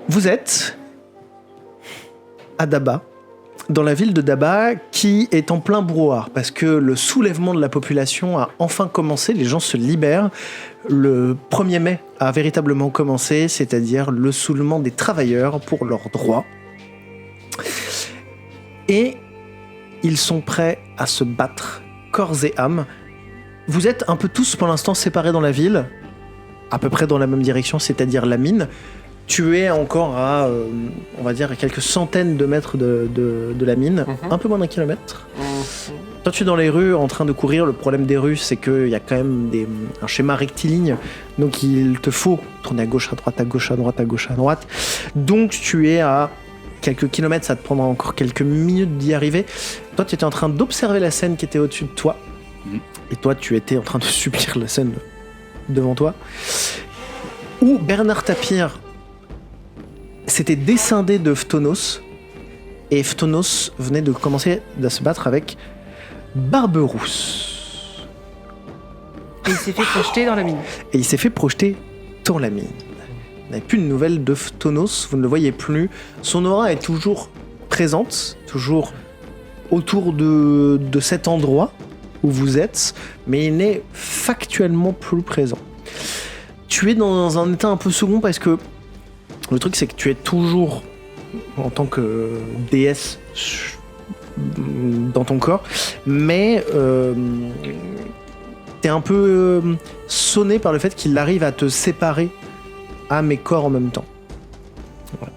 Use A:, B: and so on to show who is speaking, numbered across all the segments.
A: Vous êtes à Daba, dans la ville de Daba, qui est en plein brouhaha, parce que le soulèvement de la population a enfin commencé, les gens se libèrent. Le 1er mai a véritablement commencé, c'est-à-dire le soulèvement des travailleurs pour leurs droits. Et ils sont prêts à se battre, corps et âme. Vous êtes un peu tous pour l'instant séparés dans la ville, à peu près dans la même direction, c'est-à-dire la mine. Tu es encore à, on va dire, à quelques centaines de mètres de la mine, un peu moins d'1 kilomètre. Toi, tu es dans les rues en train de courir. Le problème des rues, c'est qu'il y a quand même un schéma rectiligne. Donc, il te faut tourner à gauche, à droite, à gauche, à droite, à gauche, à droite. Donc, tu es à quelques kilomètres. Ça te prendra encore quelques minutes d'y arriver. Toi, tu étais en train d'observer la scène qui était au-dessus de toi. Et toi, tu étais en train de subir la scène devant toi. Où Bernard Tapir s'était descendé de Phtonos, et Phtonos venait de commencer à se battre avec Barberousse.
B: Et il s'est fait projeter dans la mine.
A: Et il s'est fait projeter dans la mine. Vous n'avez plus de nouvelles de Phtonos, vous ne le voyez plus. Son aura est toujours présente, toujours autour de cet endroit où vous êtes, mais il n'est factuellement plus présent. Tu es dans un état un peu second parce que le truc, c'est que tu es toujours, en tant que déesse, dans ton corps, mais t'es un peu sonné par le fait qu'il arrive à te séparer âme et corps en même temps. Voilà.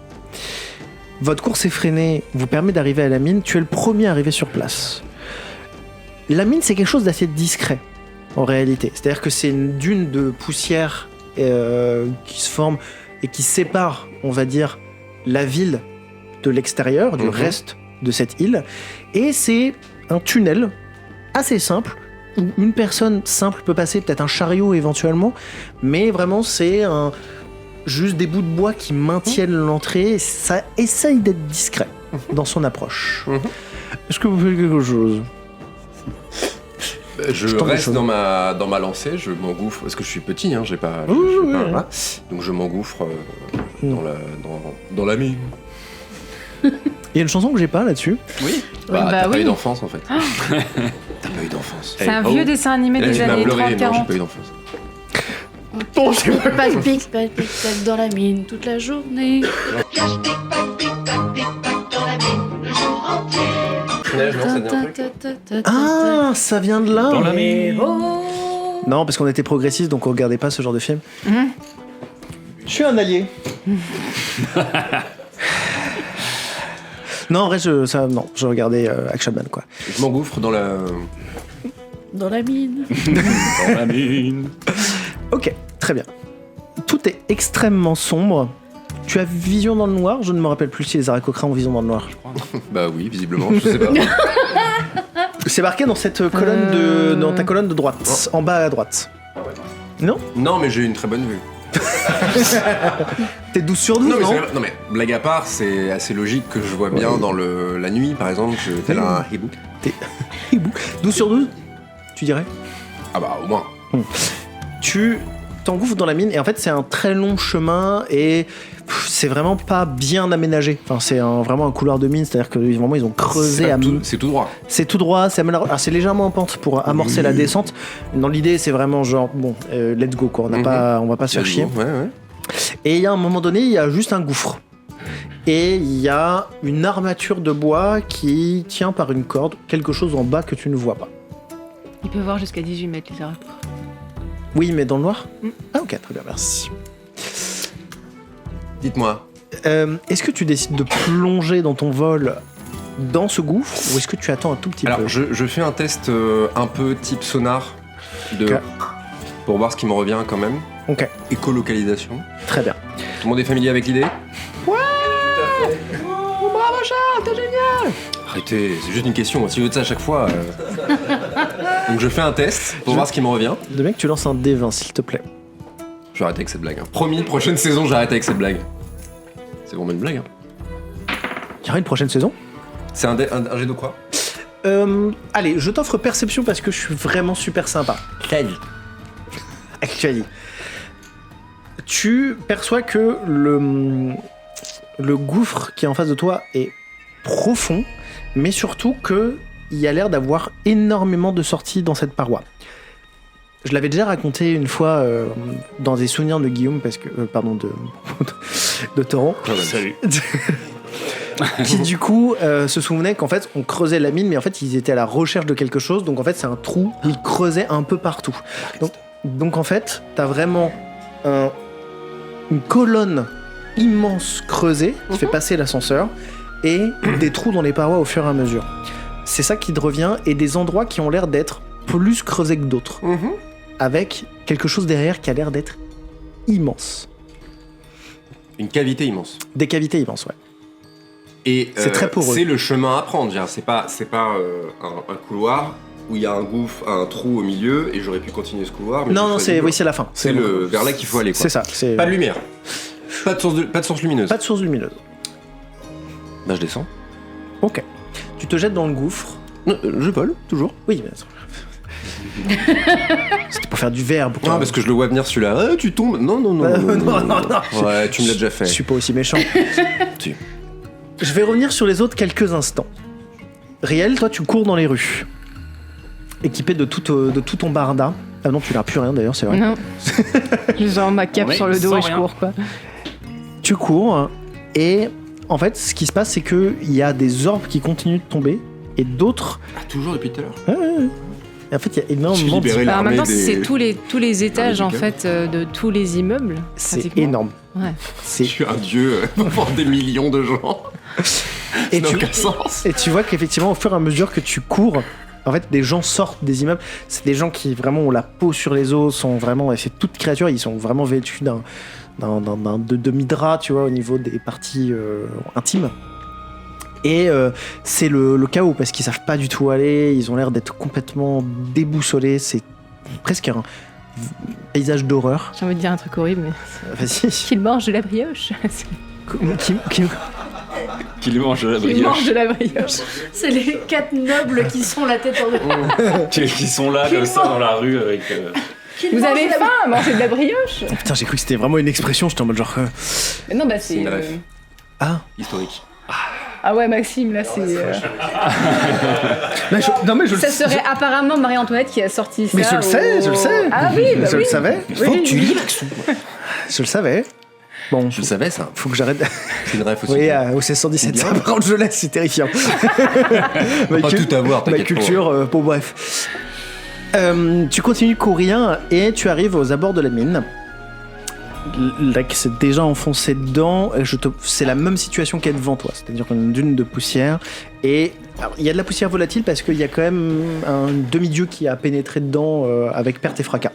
A: Votre course effrénée vous permet d'arriver à la mine. Tu es le premier à arriver sur place. La mine, c'est quelque chose d'assez discret, en réalité. C'est-à-dire que c'est une dune de poussière qui se forme et qui sépare, on va dire, la ville de l'extérieur, du reste de cette île. Et c'est un tunnel assez simple, où une personne simple peut passer, peut-être un chariot éventuellement, mais vraiment c'est juste des bouts de bois qui maintiennent l'entrée, et ça essaye d'être discret dans son approche. Est-ce que vous faites quelque chose ?
C: Je reste dans ma lancée, je m'engouffre, parce que je suis petit, hein, j'ai pas, voilà. Donc je m'engouffre dans la mine.
A: Il y a une chanson que j'ai pas là-dessus.
C: Oui. T'as pas eu d'enfance en fait. T'as pas eu d'enfance.
B: C'est un vieux dessin animé des années 30-40.
C: Non, j'ai pas eu d'enfance.
A: Bon, je sais pas.
D: Palpique dans la mine toute la journée.
A: Ah, ça vient de là.
E: Dans la mine.
A: Non, parce qu'on était progressistes, donc on regardait pas ce genre de film. Je suis un allié. Non, en vrai, je regardais Action Man, quoi.
C: Je m'engouffre dans la
D: mine.
E: Dans la mine.
A: Ok, très bien. Tout est extrêmement sombre. Tu as vision dans le noir ? Je ne me rappelle plus si les haricots-crins ont vision dans le noir.
C: Bah oui, visiblement, je sais pas.
A: C'est marqué dans cette colonne dans ta colonne de droite, en bas à droite. Non ?
C: Non, mais j'ai une très bonne vue.
A: T'es 12 sur 12, non ?
C: Non mais blague à part, c'est assez logique que je vois bien dans la nuit, par exemple, que tel un hibou.
A: T'es hibou. 12 sur 12 ? Tu dirais ?
C: Ah bah au moins.
A: Tu t'engouffres dans la mine et en fait c'est un très long chemin et c'est vraiment pas bien aménagé. Enfin, c'est vraiment un couloir de mine, c'est-à-dire que vraiment ils ont creusé
C: c'est tout droit.
A: C'est tout droit, c'est légèrement en pente pour amorcer la descente. Dans l'idée, c'est vraiment genre bon, let's go quoi. On va pas se faire chier.
C: Ouais.
A: Et il y a un moment donné, il y a juste un gouffre. Et il y a une armature de bois qui tient par une corde quelque chose en bas que tu ne vois pas.
B: Il peut voir jusqu'à 18 mètres les haricots.
A: Oui, mais dans le noir. Ah ok, très bien, merci.
C: Dites-moi.
A: Est-ce que tu décides de plonger dans ton vol dans ce gouffre ou est-ce que tu attends un tout petit peu ?
C: Alors, je fais un test un peu type sonar pour voir ce qui me revient quand même.
A: Ok.
C: Écolocalisation.
A: Très bien.
C: Tout le monde est familier avec l'idée ?
A: Ouais. Oh, bravo Charles, t'es génial.
C: Arrêtez, c'est juste une question. Si vous faites ça à chaque fois. Donc je fais un test pour voir ce qui me revient.
A: De bien que tu lances un D20 s'il te plaît.
C: Je vais arrêter avec cette blague. Promis, prochaine saison, j'arrête avec cette blague. C'est vraiment une blague.
A: Il y aura une prochaine saison ?
C: C'est un jet de quoi ?
A: Allez, je t'offre perception parce que je suis vraiment super sympa. Actually. Tu perçois que le gouffre qui est en face de toi est profond, mais surtout qu'il y a l'air d'avoir énormément de sorties dans cette paroi. Je l'avais déjà raconté une fois dans des souvenirs de Guillaume, parce que de Toron,
E: Salut.
A: qui du coup se souvenait qu'en fait on creusait la mine, mais en fait ils étaient à la recherche de quelque chose, donc en fait c'est un trou, ils creusaient un peu partout. Donc en fait t'as vraiment une colonne immense creusée qui fait passer l'ascenseur et des trous dans les parois au fur et à mesure. C'est ça qui te revient, et des endroits qui ont l'air d'être plus creusés que d'autres, avec quelque chose derrière qui a l'air d'être immense.
C: Une cavité immense.
A: Des cavités immenses, ouais.
C: Et
A: C'est très poreux.
C: c'est le chemin à prendre. C'est pas un couloir où il y a un gouffre, un trou au milieu, et j'aurais pu continuer ce couloir. Mais
A: Non, c'est la fin.
C: C'est vers là qu'il faut aller. Quoi.
A: C'est ça.
C: Pas de lumière. Pas de source lumineuse.
A: Pas de source lumineuse.
C: Bah je descends.
A: Ok. Tu te jettes dans le gouffre.
C: Je vole, toujours.
A: Oui, mais... C'était pour faire du verbe.
C: Ah, parce que je le vois venir celui-là. Ah, tu tombes. Non.
A: non.
C: Ouais, tu me l'as déjà fait.
A: Je suis pas aussi méchant.
C: Si.
A: Je vais revenir sur les autres quelques instants. Riel, toi, tu cours dans les rues. Équipé de tout ton barda. Ah non, tu n'as plus rien d'ailleurs, c'est vrai.
B: Non. J'ai genre ma cape
E: Ouais,
B: sur le dos
E: sans
B: et je
E: rien.
B: cours, quoi.
A: Tu cours, et en fait, ce qui se passe, c'est qu'il y a des orbes qui continuent de tomber, et d'autres...
C: Ah, toujours depuis tout à l'heure.
A: Et en fait, il y a énormément
C: J'ai libéré
A: de...
C: la-
B: Alors
C: L'armée
B: maintenant,
C: des-
B: c'est tous les étages, en
C: du
B: fait, de tous les immeubles.
A: C'est
B: pratiquement.
A: énorme.
B: Ouais.
C: Je
A: C'est...
C: suis un dieu pour des millions de gens.
A: Et
C: Ça n'a
A: tu...
C: aucun sens.
A: Et tu vois qu'effectivement, au fur et à mesure que tu cours, en fait, des gens sortent des immeubles. C'est des gens qui vraiment ont la peau sur les os, sont vraiment... C'est toutes créatures, ils sont vraiment vêtus d'un demi-drap, tu vois, au niveau des parties intimes. Et c'est le chaos, parce qu'ils savent pas du tout où aller, ils ont l'air d'être complètement déboussolés, c'est presque un paysage d'horreur.
B: J'ai envie de dire un truc horrible, mais...
A: Vas-y.
B: Qu'il mange de la brioche.
E: Qu'il mange de la
B: Qu'il mange
E: brioche.
B: de la brioche.
D: C'est les 4 nobles qui sont la tête en dessous.
E: Qui sont là, comme ça, dans la rue, avec...
B: Vous avez faim à manger de la brioche?
A: Putain, j'ai cru que c'était vraiment une expression, j'étais en mode genre...
B: Mais non, bah c'est...
C: une ref.
A: Ah.
C: Historique.
B: Ah ouais, Maxime, là, c'est...
A: Non mais je
B: Ça serait apparemment Marie-Antoinette qui a sorti ça.
A: Mais je le sais, je le sais.
B: Ah oui, bah
A: Je
B: oui.
A: le savais.
B: Oui.
A: Faut que tu lis Je le savais. Bon,
C: Je le savais ça.
A: faut que j'arrête.
C: C'est une ref aussi.
A: Oui, au 1617,
C: Bien.
A: ça, par contre, je laisse, c'est terrifiant.
C: Pas tout avoir,
A: Ma
C: t'inquiète
A: culture, bon, bref. Tu continues de courir et tu arrives aux abords de la mine. Là, qui s'est déjà enfoncé dedans. C'est la même situation qu'il y a devant toi, c'est-à-dire qu'on a une dune de poussière. Et alors, il y a de la poussière volatile parce qu'il y a quand même un demi-dieu qui a pénétré dedans avec perte et fracas.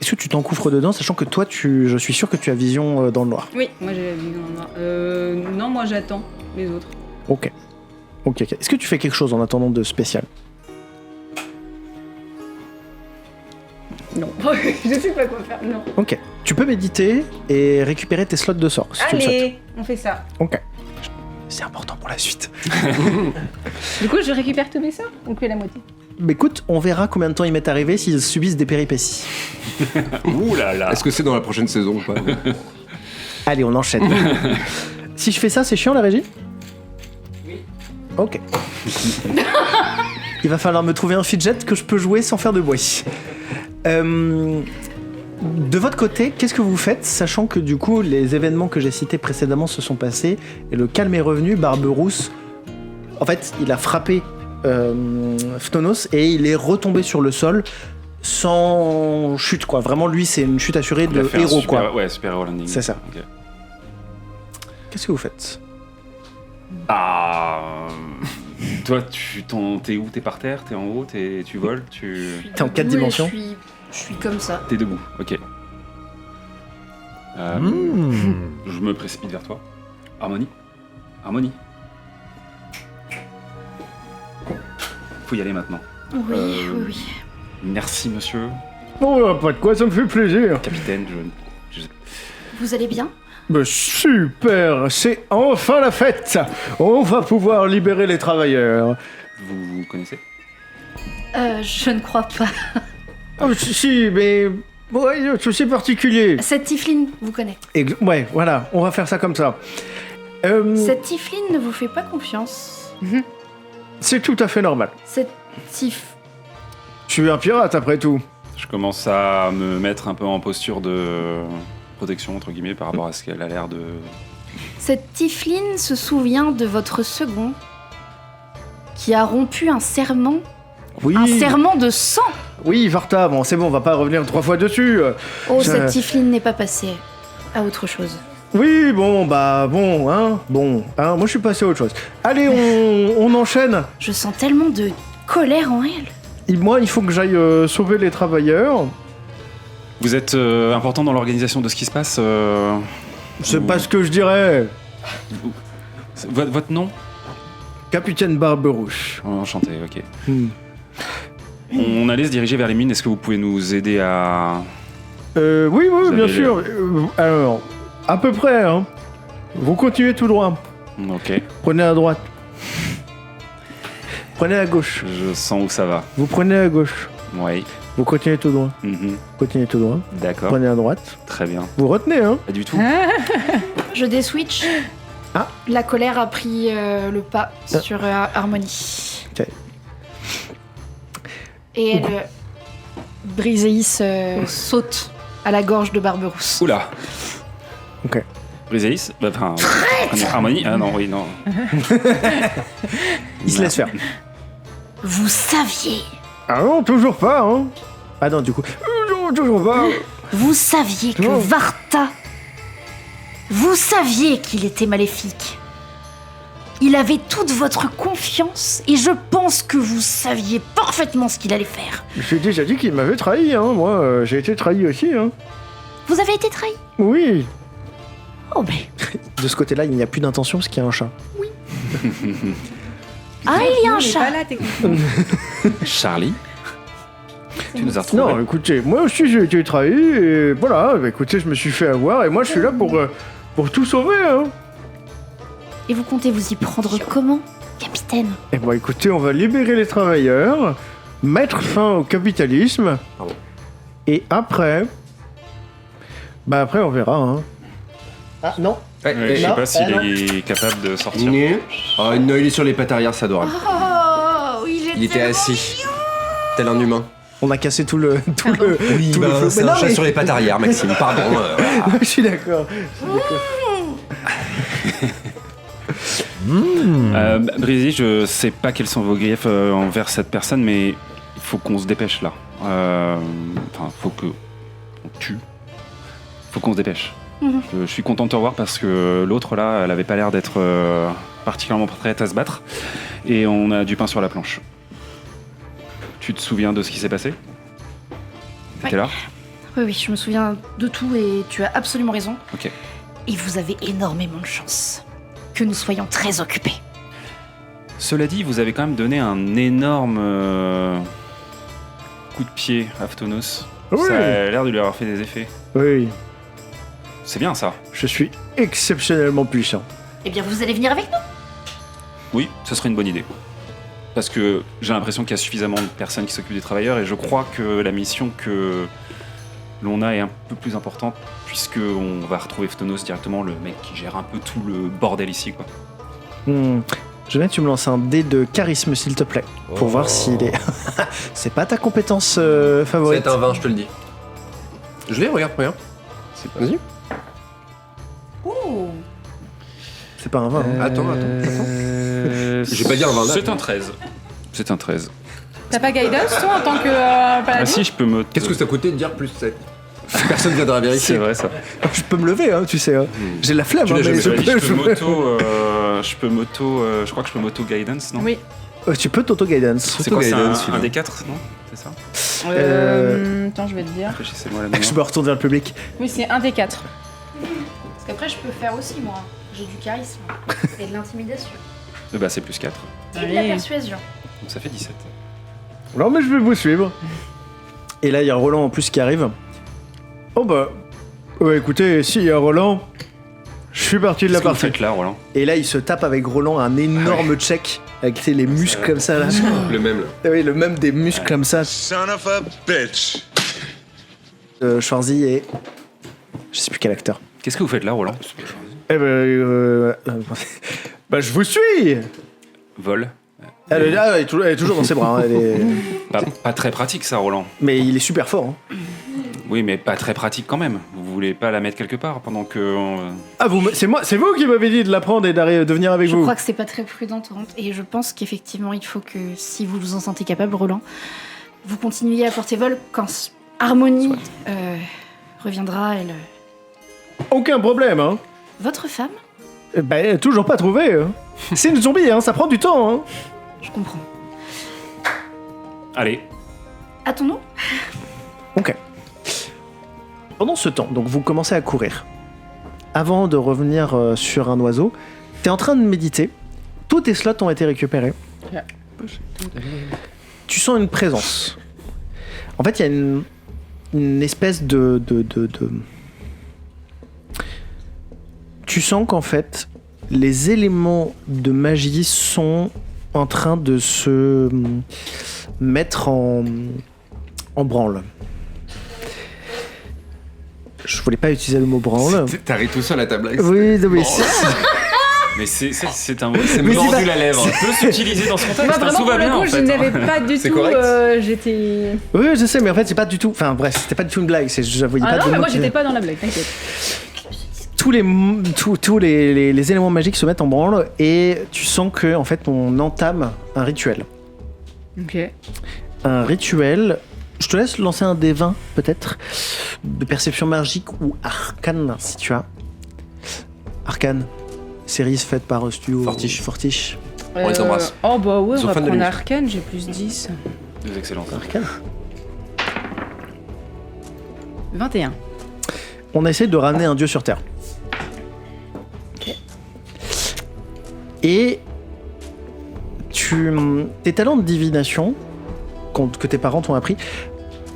A: Est-ce que tu t'encouffres dedans, sachant que toi, je suis sûr que tu as vision dans le noir.
B: Oui, moi j'ai la vie dans le noir. Non, moi j'attends les autres.
A: Ok. Est-ce que tu fais quelque chose en attendant de spécial?
B: Non. Je sais pas quoi faire, non.
A: Ok. Tu peux méditer et récupérer tes slots de sort, si tu le souhaites.
B: Allez, on fait ça.
A: Ok. C'est important pour la suite.
B: Du coup, je récupère tous mes sorts ou que la moitié?
A: Mais écoute, on verra combien de temps ils mettent à arriver s'ils subissent des péripéties.
E: Ouh là là.
C: Est-ce que c'est dans la prochaine saison ou pas?
A: Allez, on enchaîne. Si je fais ça, c'est chiant la régie? Oui. Ok. Il va falloir me trouver un fidget que je peux jouer sans faire de bruit. De votre côté, qu'est-ce que vous faites, sachant que du coup, les événements que j'ai cités précédemment se sont passés et le calme est revenu, Barberousse, en fait, il a frappé Phtonos et il est retombé sur le sol sans chute, quoi. Vraiment, lui, c'est une chute assurée
E: Il a
A: de
E: fait un
A: héros,
E: super,
A: quoi.
E: Ouais, super héros landing.
A: C'est ça.
E: Ok.
A: Qu'est-ce que vous faites?
E: Ah... Toi, t'es où? T'es par terre? T'es en haut? Tu voles?
A: T'es en 4
D: Oui,
A: dimensions?
D: Je suis comme ça.
E: T'es debout, ok. Je me précipite vers toi. Harmonie? Faut y aller maintenant.
D: Oui, oui.
E: Merci, monsieur.
A: Oh, pas de quoi, ça me fait plaisir.
E: Capitaine,
D: Vous allez bien?
A: Super, c'est enfin la fête. On va pouvoir libérer les travailleurs.
E: vous connaissez?
D: Je ne crois pas.
A: Oh, si, mais Ouais, c'est particulier.
D: Cette Tifline vous connaît.
A: Ouais, voilà, on va faire ça comme ça.
D: Cette Tifline ne vous fait pas confiance.
A: C'est tout à fait normal.
D: Cette Tif...
A: Tu es un pirate après tout.
E: Je commence à me mettre un peu en posture de protection, entre guillemets, par rapport à ce qu'elle a l'air de...
D: Cette Tifline se souvient de votre second qui a rompu un serment.
A: Oui.
D: Un serment de sang.
A: Oui, Varta, bon, c'est bon, on va pas revenir 3 fois dessus.
D: Oh,
A: Je-
D: cette Tifline n'est pas passée à autre chose.
A: Oui, bon, hein, moi je suis passé à autre chose. Allez, on enchaîne.
D: Je sens tellement de colère en elle.
A: Et moi, il faut que j'aille sauver les travailleurs.
E: Vous êtes important dans l'organisation de ce qui se passe
A: C'est pas ce que je dirais.
E: Votre nom?
A: Capitaine Barberouche.
E: Enchanté, ok.
A: Hmm.
E: On allait se diriger vers les mines, est-ce que vous pouvez nous aider à...
A: Oui,
E: Vous
A: bien
E: avez
A: sûr. Alors, à peu près, hein. Vous continuez tout droit.
E: Ok,
A: Prenez à droite. Prenez à gauche.
E: je sens où ça va.
A: Vous prenez à gauche.
E: Oui,
A: Vous continuez tout droit. Continuez tout droit.
E: d'accord,
A: Prenez à droite.
E: très bien.
A: Vous retenez, hein.
E: Pas du tout.
D: Je déswitch.
A: Ah.
D: La colère a pris le pas sur Harmonie.
A: Ok.
D: Et elle, Briseis saute à la gorge de Barberousse.
E: Oula.
A: Ok.
E: Briseis, enfin... Harmonie. Ah non, oui, non.
A: Il se laisse faire.
D: Vous saviez,
A: Ah non, toujours pas, hein. Ah non, du coup. Non, toujours pas.
D: vous saviez que
A: Non.
D: Varta, vous saviez qu'il était maléfique. Il avait toute votre confiance et je pense que vous saviez parfaitement ce qu'il allait faire.
A: J'ai déjà dit qu'il m'avait trahi, hein. Moi, j'ai été trahi aussi, hein.
D: Vous avez été trahi.
A: Oui.
D: Oh mais...
A: De ce côté-là, il n'y a plus d'intention parce qu'il y a un chat.
D: Ah, il y a un
B: On est
D: chat.
B: pas là, techniquement.
E: Charlie, tu nous as retrouvés.
A: Non, écoutez, moi aussi j'ai été trahi et voilà, bah, écoutez, je me suis fait avoir et moi je suis là pour tout sauver, hein.
D: Et vous comptez vous y prendre comment, capitaine?
A: Et bon, écoutez, on va libérer les travailleurs, mettre fin au capitalisme
C: Pardon.
A: et après... Bah après on verra, hein. Ah non.
E: Ouais, je sais
A: non,
E: pas s'il
A: non.
E: est capable de sortir.
C: Oh non, il est sur les pattes arrière, c'est adorable.
D: Oh,
C: Il était assis, tel un humain.
A: On a cassé tout le
C: Oui,
A: tout le flow.
C: c'est
A: Mais
C: un
A: non,
C: chat
A: mais-
C: sur les pattes arrière, Maxime, pardon. Voilà.
A: Je suis d'accord.
E: Brisy, je sais pas quels sont vos griefs envers cette personne, mais il faut qu'on se dépêche là. Enfin, faut que on tue. Faut qu'on se dépêche. Je suis content de te revoir parce que l'autre là, elle avait pas l'air d'être particulièrement prête à se battre, et on a du pain sur la planche. Tu te souviens de ce qui s'est passé? T'étais
D: Ouais.
E: là?
D: Oui, oui, je me souviens de tout et tu as absolument raison.
E: Ok.
D: Et vous avez énormément de chance que nous soyons très occupés.
E: Cela dit, vous avez quand même donné un énorme coup de pied à Phtonos.
A: Oui.
E: Ça a l'air de lui avoir fait des effets.
A: Oui,
E: C'est bien ça.
A: je suis exceptionnellement puissant.
D: Eh bien, vous allez venir avec nous.
E: Oui, ce serait une bonne idée. Parce que j'ai l'impression qu'il y a suffisamment de personnes qui s'occupent des travailleurs et je crois que la mission que l'on a est un peu plus importante puisqu'on va retrouver Phtonos directement, le mec qui gère un peu tout le bordel ici, quoi.
A: Je veux que tu me lances un dé de charisme, s'il te plaît, pour
C: Oh.
A: voir s'il est... C'est pas ta compétence
C: C'est
A: favorite.
C: un vin, je te le dis. Je l'ai, regarde. Vas-y.
B: Oh.
A: C'est pas un vin. hein.
C: Attends. J'ai pas dit un 29.
E: C'est un 13. C'est un 13.
B: T'as pas guidance, toi, en tant que
E: Ah
B: paladin?
E: si, je peux me...
C: Qu'est-ce que ça coûtait de dire plus 7? Personne ne viendra
E: C'est
C: vérifier.
E: vrai ça.
A: Je peux me lever, hein, tu sais. Hein. J'ai la flemme,
C: Tu
A: hein,
C: l'as
A: mais
C: jamais
A: je
C: fait,
A: peux,
E: Je crois que je peux m'auto-guidance, non?
B: Oui.
A: Tu peux t'auto-guidance.
E: C'est quoi, c'est un,
C: Auto-guidance, celui-là.
E: un des 4, non? C'est ça?
B: Attends, je vais te dire.
E: Réfléchissez-moi la
A: Je
E: mémoire.
A: me retourne vers le public.
B: Oui, c'est un des 4.
D: Parce qu'après, je peux faire aussi, moi. J'ai du charisme et de l'intimidation.
E: Bah c'est plus 4.
D: Et de la
B: Oui.
D: persuasion.
E: Donc ça fait 17.
A: Non, mais je vais vous suivre. Et là, il y a Roland en plus qui arrive. Oh bah... Ouais, écoutez, si, il y a Roland... Je suis parti de la
E: Qu'est-ce que vous
A: partie.
E: faites là, Roland?
A: Et là, il se tape avec Roland un énorme check avec tu sais, les muscles comme ça, là.
C: Le même, là.
A: Ah oui, le même des muscles comme ça.
F: Son of a bitch.
A: Schwarzy et... Je sais plus quel acteur.
E: Qu'est-ce que vous faites là, Roland?
A: Bah, je vous suis.
E: Vol.
A: Elle est toujours dans ses bras.
E: Pas très pratique, ça, Roland.
A: Mais il est super fort. Hein.
E: Oui, mais pas très pratique quand même. Vous voulez pas la mettre quelque part pendant que...
A: Ah, c'est vous qui m'avez dit de la prendre et de venir avec
D: Je
A: vous.
D: crois que c'est pas très prudent, Torrente, et je pense qu'effectivement, il faut que, si vous vous en sentez capable, Roland, vous continuiez à porter vol quand Harmonie reviendra, elle...
A: Aucun problème, hein.
D: Votre femme?
A: Ben, toujours pas trouvé. Hein. C'est une zombie, hein, ça prend du temps. Hein.
D: Je comprends.
E: Allez.
D: Attendons.
A: Ok. Pendant ce temps, donc vous commencez à courir. Avant de revenir sur un oiseau, t'es en train de méditer. Tous tes slots ont été récupérés.
B: Yeah.
A: Tu sens une présence. En fait, il y a une espèce de... Tu sens qu'en fait, les éléments de magie sont en train de se mettre en branle. Je voulais pas utiliser le mot branle.
C: T'arrives tout seul à ta blague.
A: Oui, non, mais
E: Mais c'est un mot, c'est
A: Mais
E: mordu
A: c'est
E: la lèvre. Peut s'utiliser dans ce contexte.
B: Moi, vraiment,
E: tout va
B: pour le
E: bien,
B: coup,
E: en
B: je
E: fait.
B: n'avais pas du
C: C'est
B: tout.
C: correct.
B: J'étais.
A: Oui, je sais, mais en fait, c'est pas du tout. Enfin, bref, c'était pas du tout une blague. Je voyais
B: Ah
A: pas
B: non,
A: de
B: mais
A: mots
B: moi,
A: qui-
B: j'étais pas dans la blague, t'inquiète.
A: Tous les éléments magiques se mettent en branle et tu sens que en fait on entame un rituel.
B: Ok.
A: Un rituel. Je te laisse lancer un D20 peut-être de perception magique ou arcane si tu as. Arcane, série faite par studio
C: Fortiche. On les embrasse.
B: Oh bah ouais,
C: Ils sont
B: on va
C: fans de
B: prendre
C: musique.
B: Arcane, j'ai plus 10.
E: Deux excellentes.
A: Arcane.
B: 21.
A: On essaie de ramener un dieu sur Terre. Et tes talents de divination que tes parents t'ont appris,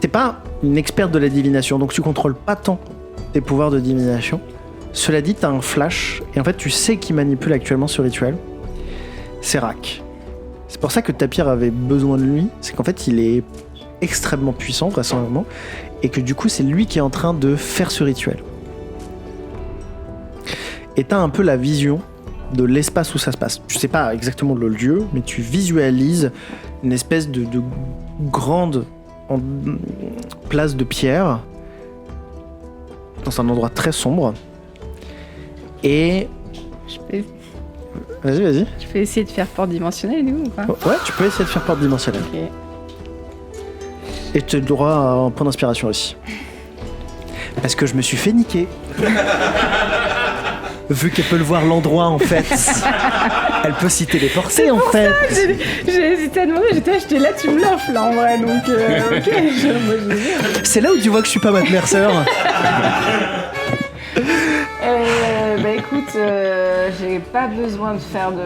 A: t'es pas une experte de la divination, donc tu contrôles pas tant tes pouvoirs de divination. Cela dit, t'as un flash, et en fait tu sais qui manipule actuellement ce rituel. C'est Rak. C'est pour ça que Tapir avait besoin de lui, c'est qu'en fait il est extrêmement puissant, vraisemblablement, et que du coup c'est lui qui est en train de faire ce rituel. Et t'as un peu la vision de l'espace où ça se passe. Tu sais pas exactement le lieu, mais tu visualises une espèce de grande place de pierre dans un endroit très sombre. Et... Vas-y.
B: Je peux essayer de faire porte dimensionnelle, du coup, ou pas?
A: Ouais, tu peux essayer de faire porte dimensionnelle.
B: Ok.
A: Et tu as le droit à un point d'inspiration aussi. Parce que je me suis fait niquer. Vu qu'elle peut le voir l'endroit en fait. Elle peut s'y téléporter en fait.
B: J'ai hésité à demander, j'étais là, tu me l'offres là en vrai, donc ok. Moi, je veux dire.
A: C'est là où tu vois que je suis pas Matt Mercer.
B: Bah écoute, j'ai pas besoin de faire de...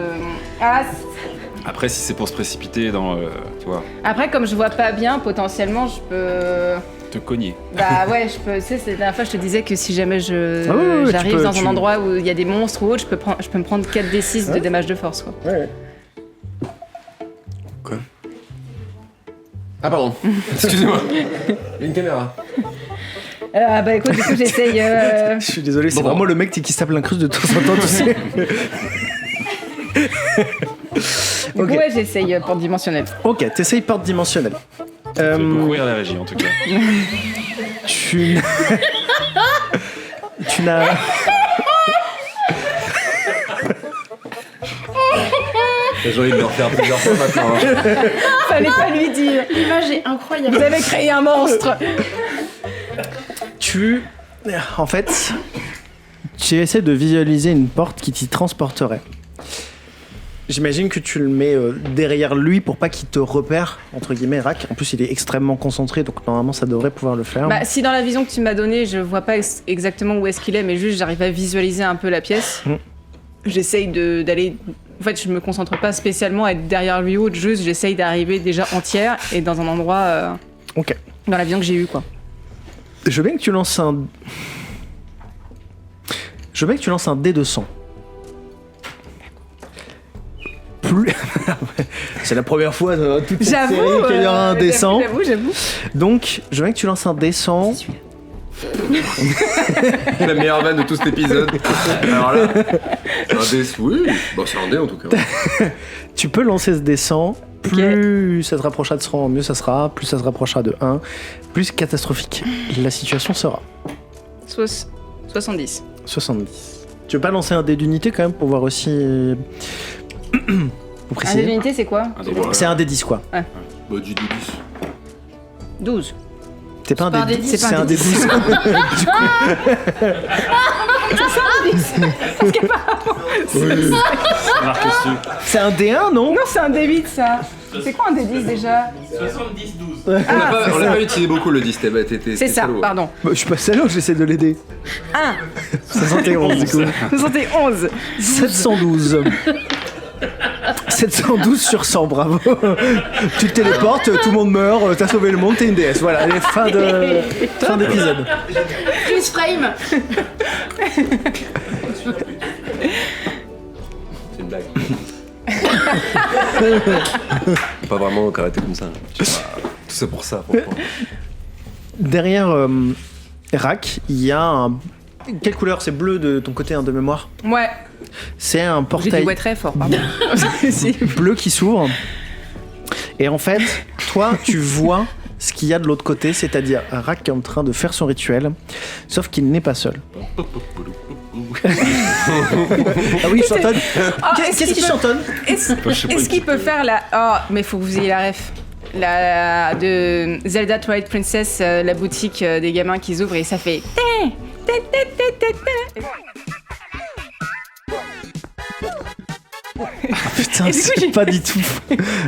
E: Après, si c'est pour se précipiter dans... tu vois,
B: Après, comme je vois pas bien, potentiellement, je peux...
E: te cogner.
B: Bah ouais, je peux... Tu sais, c'est la dernière fois, je te disais que si jamais
A: Ah ouais,
B: j'arrive
A: tu
B: dans
A: peux-
B: un endroit où il y a des monstres ou autre, je peux me prendre 4d6 de damage de force, quoi.
C: Quoi? Ah pardon, excusez-moi. Une caméra.
B: Bah écoute, du coup, j'essaye...
A: Je suis désolé, c'est
C: Bon.
A: vraiment le mec qui se tape l'incruste de temps en temps, tu sais.
B: Du coup,
A: Ok.
B: ouais, j'essaye porte dimensionnelle.
A: Ok, t'essayes porte dimensionnelle.
E: Ça fait beaucoup rire la régie, en tout cas.
A: Tu n'as...
C: J'ai envie de le refaire plusieurs fois maintenant. Hein.
B: Fallait pas lui dire.
D: L'image est incroyable.
B: Vous avez créé un monstre.
A: En fait, tu essaies de visualiser une porte qui t'y transporterait. J'imagine que tu le mets derrière lui pour pas qu'il te repère, entre guillemets, Rak. En plus, il est extrêmement concentré, donc normalement, ça devrait pouvoir le faire.
B: Bah, si dans la vision que tu m'as donnée, je vois pas exactement où est-ce qu'il est, mais juste j'arrive à visualiser un peu la pièce. J'essaye d'aller... En fait, je me concentre pas spécialement à être derrière lui ou autre, juste j'essaye d'arriver déjà entière et dans un endroit...
A: Ok.
B: Dans la vision que j'ai eue, quoi.
A: Je veux bien que tu lances un... Je veux bien que tu lances un dé de 100. Plus... C'est la première fois dans toute cette série qu'il y aura un dé 100.
B: J'avoue.
A: Donc, je veux bien que tu lances un dé 100
C: La meilleure vanne de tout cet épisode. Alors là, un dé, oui, bon, c'est un dé en tout cas.
A: Tu peux lancer ce descend. Plus ça se rapprochera de 100, mieux ça sera. Plus ça se rapprochera de 1, plus catastrophique la situation sera.
B: 70.
A: 70. Tu veux pas lancer un dé d'unité quand même pour voir aussi. Pour
B: Un
A: préciser.
B: dé d'unité, c'est quoi?
A: C'est un dé 10 quoi.
C: Bah, du D10.
B: 12.
A: C'est pas un
D: pas
A: dé
D: un dé 10,
A: c'est un dé 10.
E: Marqué dessus.
A: C'est un D1 non?
B: Non, c'est un D8, ça. C'est quoi un D10 déjà?
F: 70-12.
C: On l'a pas utilisé beaucoup le 10,
B: C'est ça, pardon.
A: Bah, je suis pas salaud, j'essaie de l'aider.
B: 1,
A: 71 du coup.
B: 71.
A: 712. 712 sur 100, bravo. Tu te téléportes, tout le monde meurt, t'as sauvé le monde, t'es une déesse. Voilà, allez, fin d'épisode.
D: Freeze frame.
C: C'est une blague. Pas vraiment karaté comme ça. Tout ça pour ça.
A: Derrière Rack, il y a un. Quelle couleur? C'est bleu de ton côté, de mémoire.
B: Ouais,
A: C'est un
B: j'ai dit
A: portail
B: ouais très fort, pardon.
A: bleu qui s'ouvre. Et en fait, toi, tu vois ce qu'il y a de l'autre côté, c'est-à-dire Rack qui est en train de faire son rituel, sauf qu'il n'est pas seul. Ah oui, il chantonne. Qu'est-ce qu'il chantonne?
B: Est-ce qu'il peut faire la... Oh, mais faut que vous ayez la ref. La de Zelda Twilight Princess, la boutique des gamins qui ouvrent et ça fait...
A: Putain,
B: Et du coup,
A: c'est pas du tout.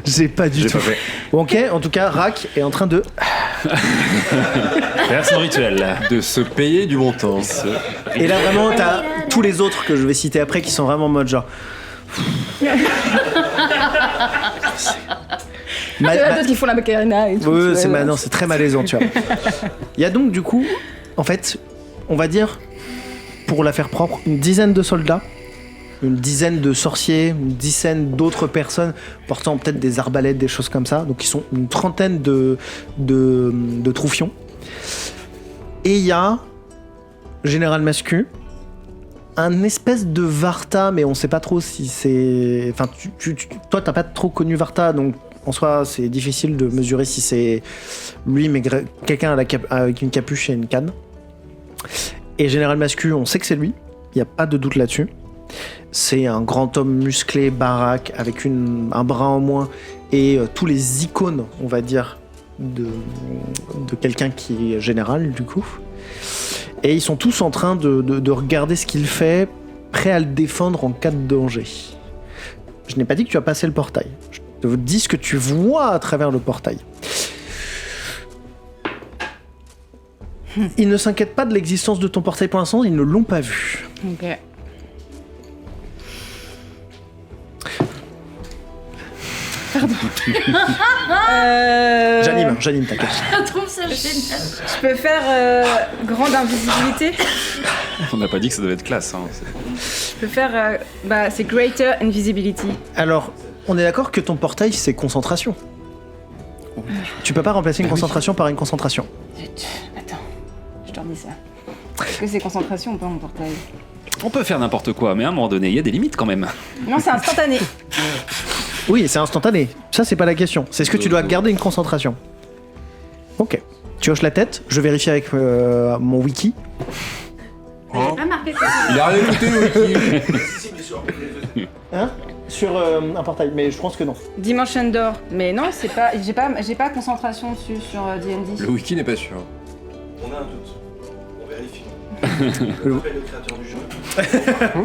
A: J'ai pas du tout.
C: pas fait.
A: Bon, ok, en tout cas, Rack est en train de.
E: Faire son rituel.
C: De se payer du bon temps.
A: Et là, vraiment, t'as tous les autres que je vais citer après qui sont vraiment en mode genre.
B: Il y en a d'autres qui font la macarena et tout.
A: Ouais,
B: tu vois,
A: non, c'est très malaisant, tu vois. Il y a donc, du coup, en fait, on va dire, pour la faire propre, une dizaine de soldats, une dizaine de sorciers, une dizaine d'autres personnes portant peut-être des arbalètes, des choses comme ça. Donc, ils sont une trentaine de troufions. Et il y a Général Mascu, un espèce de Varta, mais on sait pas trop si c'est... Enfin, toi, t'as pas trop connu Varta, donc en soi, c'est difficile de mesurer si c'est lui, mais quelqu'un avec une capuche et une canne. Et Général Mascu, on sait que c'est lui, il n'y a pas de doute là-dessus. C'est un grand homme musclé, baraque, avec un bras en moins, et tous les icônes, on va dire, de quelqu'un qui est général, du coup. Et ils sont tous en train de regarder ce qu'il fait, prêts à le défendre en cas de danger. Je n'ai pas dit que tu as passé le portail. Je te dis ce que tu vois à travers le portail. Ils ne s'inquiètent pas de l'existence de ton portail pour l'instant, ils ne l'ont pas vu.
B: Ok.
A: J'anime, t'inquiète.
D: Je trouve ça génial.
B: Je peux faire grande invisibilité.
E: On n'a pas dit que ça devait être classe. Hein.
B: Je peux faire... c'est Greater Invisibility.
A: Alors, on est d'accord que ton portail, c'est concentration. Tu peux pas remplacer une concentration par une concentration.
B: Zut, attends, je te remets ça. Est-ce que c'est concentration ou pas mon portail?
E: On peut faire n'importe quoi, mais à un moment donné, il y a des limites quand même.
B: Non, c'est instantané.
A: Oui, c'est instantané. Ça, c'est pas la question. C'est ce que tu dois garder une concentration. Ok. Tu hoches la tête. Je vérifie avec mon wiki.
D: J'avais pas marqué ça.
C: Il a rien écouté, le wiki.
A: Hein? Sur un portail, mais je pense que non.
B: Dimension Door. Mais non, c'est pas... J'ai pas concentration dessus sur D&D.
C: Le wiki n'est pas sûr.
F: On a un doute. On vérifie. On appelle le créateur du jeu.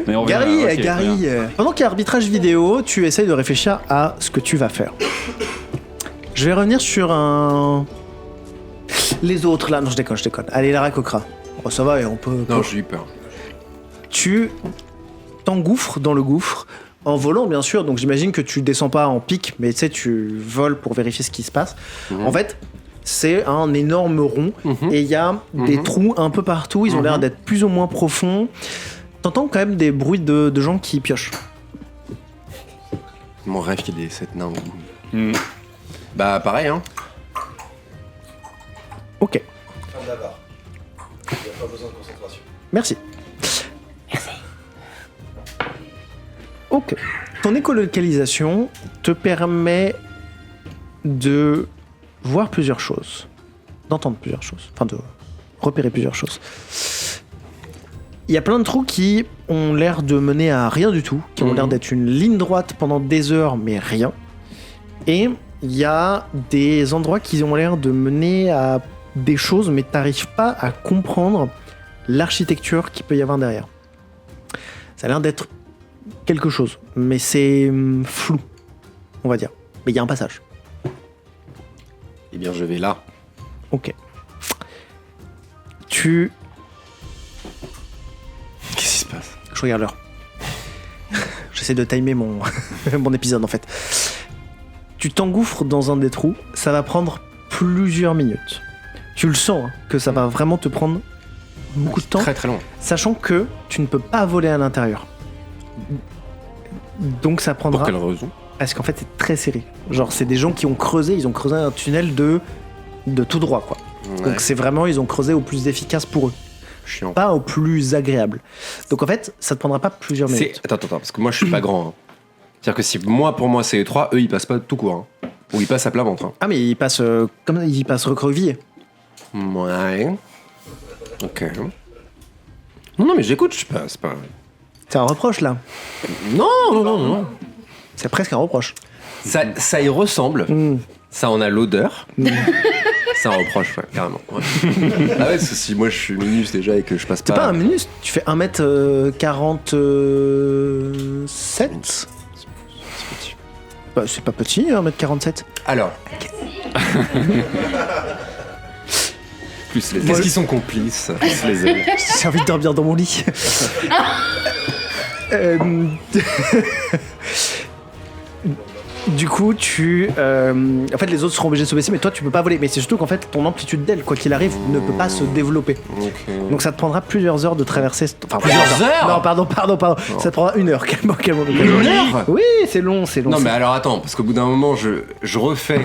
E: Mais on verra,
A: Gary,
E: ok,
A: Gary.
E: bien.
A: Pendant qu'il y a arbitrage vidéo, tu essayes de réfléchir à ce que tu vas faire. Je vais revenir sur un. Les autres là. Non, je déconne. Allez, Lara Cochra. Oh, ça va, et on peut.
C: Non, j'ai eu peur.
A: Tu t'engouffres dans le gouffre en volant, bien sûr. Donc j'imagine que tu descends pas en pic, mais tu sais, tu voles pour vérifier ce qui se passe. En fait, c'est un énorme rond et il y a des trous un peu partout. Ils ont l'air d'être plus ou moins profonds. T'entends quand même des bruits de gens qui piochent.
C: Mon rêve qu'il y ait 7 nains.
E: Hmm.
C: Bah, pareil, hein.
A: Ok.
F: Fin d'avare. Pas besoin de concentration.
A: Merci. Ok. Ton écolocalisation te permet de voir plusieurs choses, d'entendre plusieurs choses, enfin de repérer plusieurs choses. Il y a plein de trous qui ont l'air de mener à rien du tout, qui ont l'air d'être une ligne droite pendant des heures, mais rien. Et il y a des endroits qui ont l'air de mener à des choses, mais t'arrives pas à comprendre l'architecture qu'il peut y avoir derrière. Ça a l'air d'être quelque chose, mais c'est flou, on va dire. Mais il y a un passage.
C: Eh bien, je vais là.
A: Ok.
C: Qu'est-ce qui se passe?
A: Je regarde l'heure. J'essaie de timer mon, mon épisode, en fait. Tu t'engouffres dans un des trous, ça va prendre plusieurs minutes. Tu le sens, hein, que ça va vraiment te prendre beaucoup de temps,
C: Très très long.
A: sachant que tu ne peux pas voler à l'intérieur. Donc ça prendra...
C: Pour quelle raison?
A: Parce qu'en fait, c'est très serré. Genre, c'est des gens qui ont creusé, ils ont creusé un tunnel de tout droit, quoi.
C: Ouais.
A: Donc c'est vraiment, ils ont creusé au plus efficace pour eux,
C: Chiant.
A: pas au plus agréable. Donc en fait, ça te prendra pas plusieurs minutes.
C: Attends, parce que moi je suis pas grand. Hein. C'est-à-dire que si pour moi c'est étroit, eux ils passent pas tout court. Hein. Ou ils passent à plat ventre. Hein.
A: Ah mais ils passent comme ils passent recroquevillés.
C: Ouais. Ok. Non, mais j'écoute, je sais pas, c'est pas...
A: C'est un reproche là.
C: Non.
A: C'est presque un reproche.
C: Ça y ressemble. Ça en a l'odeur. Ça en reproche, ouais, carrément. Ouais. Ah ouais, parce que si moi je suis minus déjà et que je passe
A: C'est pas
C: pas...
A: un minus, tu fais 1m47.
C: C'est petit.
A: Bah, c'est pas petit, 1m47.
C: Alors,
E: Plus les
C: qu'est-ce
E: ailes.
C: qu'ils sont complices?
E: Plus les ailes.
A: J'ai envie de dormir dans mon lit. Du coup, en fait, les autres seront obligés de se baisser, mais toi, tu peux pas voler. Mais c'est surtout qu'en fait, ton amplitude d'aile, quoi qu'il arrive, ne peut pas se développer.
C: Ok.
A: Donc ça te prendra plusieurs heures de traverser... Enfin,
C: Plusieurs heures
A: Non, pardon. Ça te prendra 1 heure, calme.
C: Une heure?
A: Oui, c'est long.
C: Non, mais alors attends, parce qu'au bout d'un moment, je refais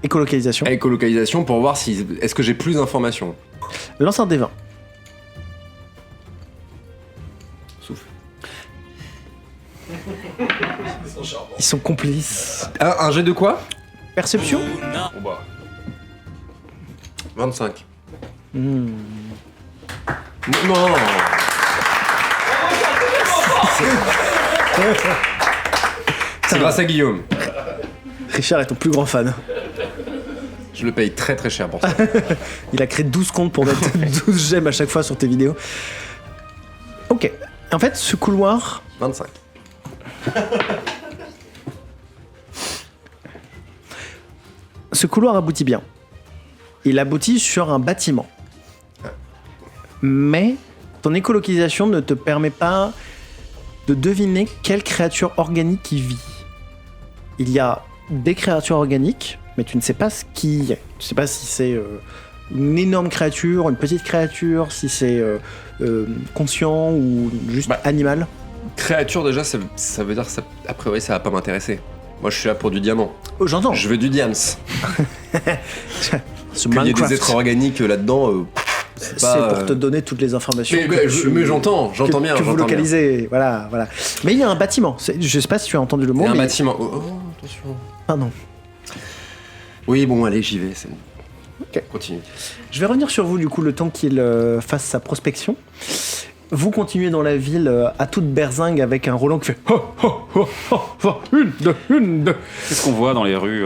A: Écolocalisation.
C: écolocalisation pour voir si... Est-ce que j'ai plus d'informations?
A: Lance un D20.
C: Souffle.
A: Ils sont complices.
C: Un jet de quoi?
A: Perception.
C: Bon bah... 25.
A: Hmm.
C: Non. C'est grâce à Guillaume.
A: Richard est ton plus grand fan.
C: Je le paye très très cher pour ça.
A: Il a créé 12 comptes pour mettre 12 gemmes à chaque fois sur tes vidéos. Ok. En fait, ce couloir...
C: 25.
A: Ce couloir aboutit bien. Il aboutit sur un bâtiment. Mais ton écolocalisation ne te permet pas de deviner quelle créature organique y vit. Il y a des créatures organiques, mais tu ne sais pas ce qui y est. Tu ne sais pas si c'est une énorme créature, une petite créature, si c'est conscient ou juste animal.
C: Créature déjà, ça veut dire que ça, a priori ça va pas m'intéresser. Moi je suis là pour du diamant.
A: Oh, j'entends.
C: Je veux du diams.
A: Ce
C: Qu'il y ait
A: Minecraft,
C: des êtres organiques là-dedans,
A: c'est
C: pas,
A: pour te donner toutes les informations.
C: mais j'entends bien.
A: Que vous
C: j'entends bien.
A: localisez, voilà. Mais il y a un bâtiment. Je sais pas si tu as entendu le
C: Il
A: mot.
C: y a un
A: mais...
C: bâtiment. Oh, attention.
A: Pardon.
C: Oui, bon, allez, j'y vais. C'est bon.
A: Ok.
C: Continue.
A: Je vais revenir sur vous du coup le temps qu'il fasse sa prospection. Vous continuez dans la ville à toute berzingue avec un Roland qui fait une, deux.
E: Qu'est-ce qu'on voit dans les rues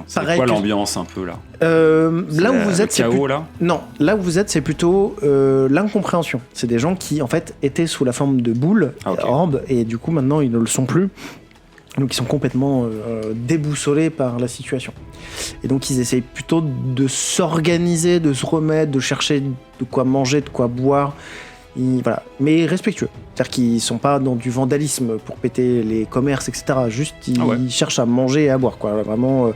E: C'est
A: Pareil
E: quoi
A: que-
E: l'ambiance un peu là?
A: Là où
E: Le
A: vous êtes, c'est
E: chaos là?
A: non. Là où vous êtes, c'est plutôt l'incompréhension. C'est des gens qui en fait étaient sous la forme de boules,
E: Ah, ok.
A: orbes, et du coup maintenant ils ne le sont plus. Donc ils sont complètement déboussolés par la situation. Et donc ils essayent plutôt de s'organiser, de se remettre, de chercher de quoi manger, de quoi boire. Voilà. Mais respectueux. C'est-à-dire qu'ils sont pas dans du vandalisme pour péter les commerces, etc. Juste ils cherchent à manger et à boire, quoi. Vraiment.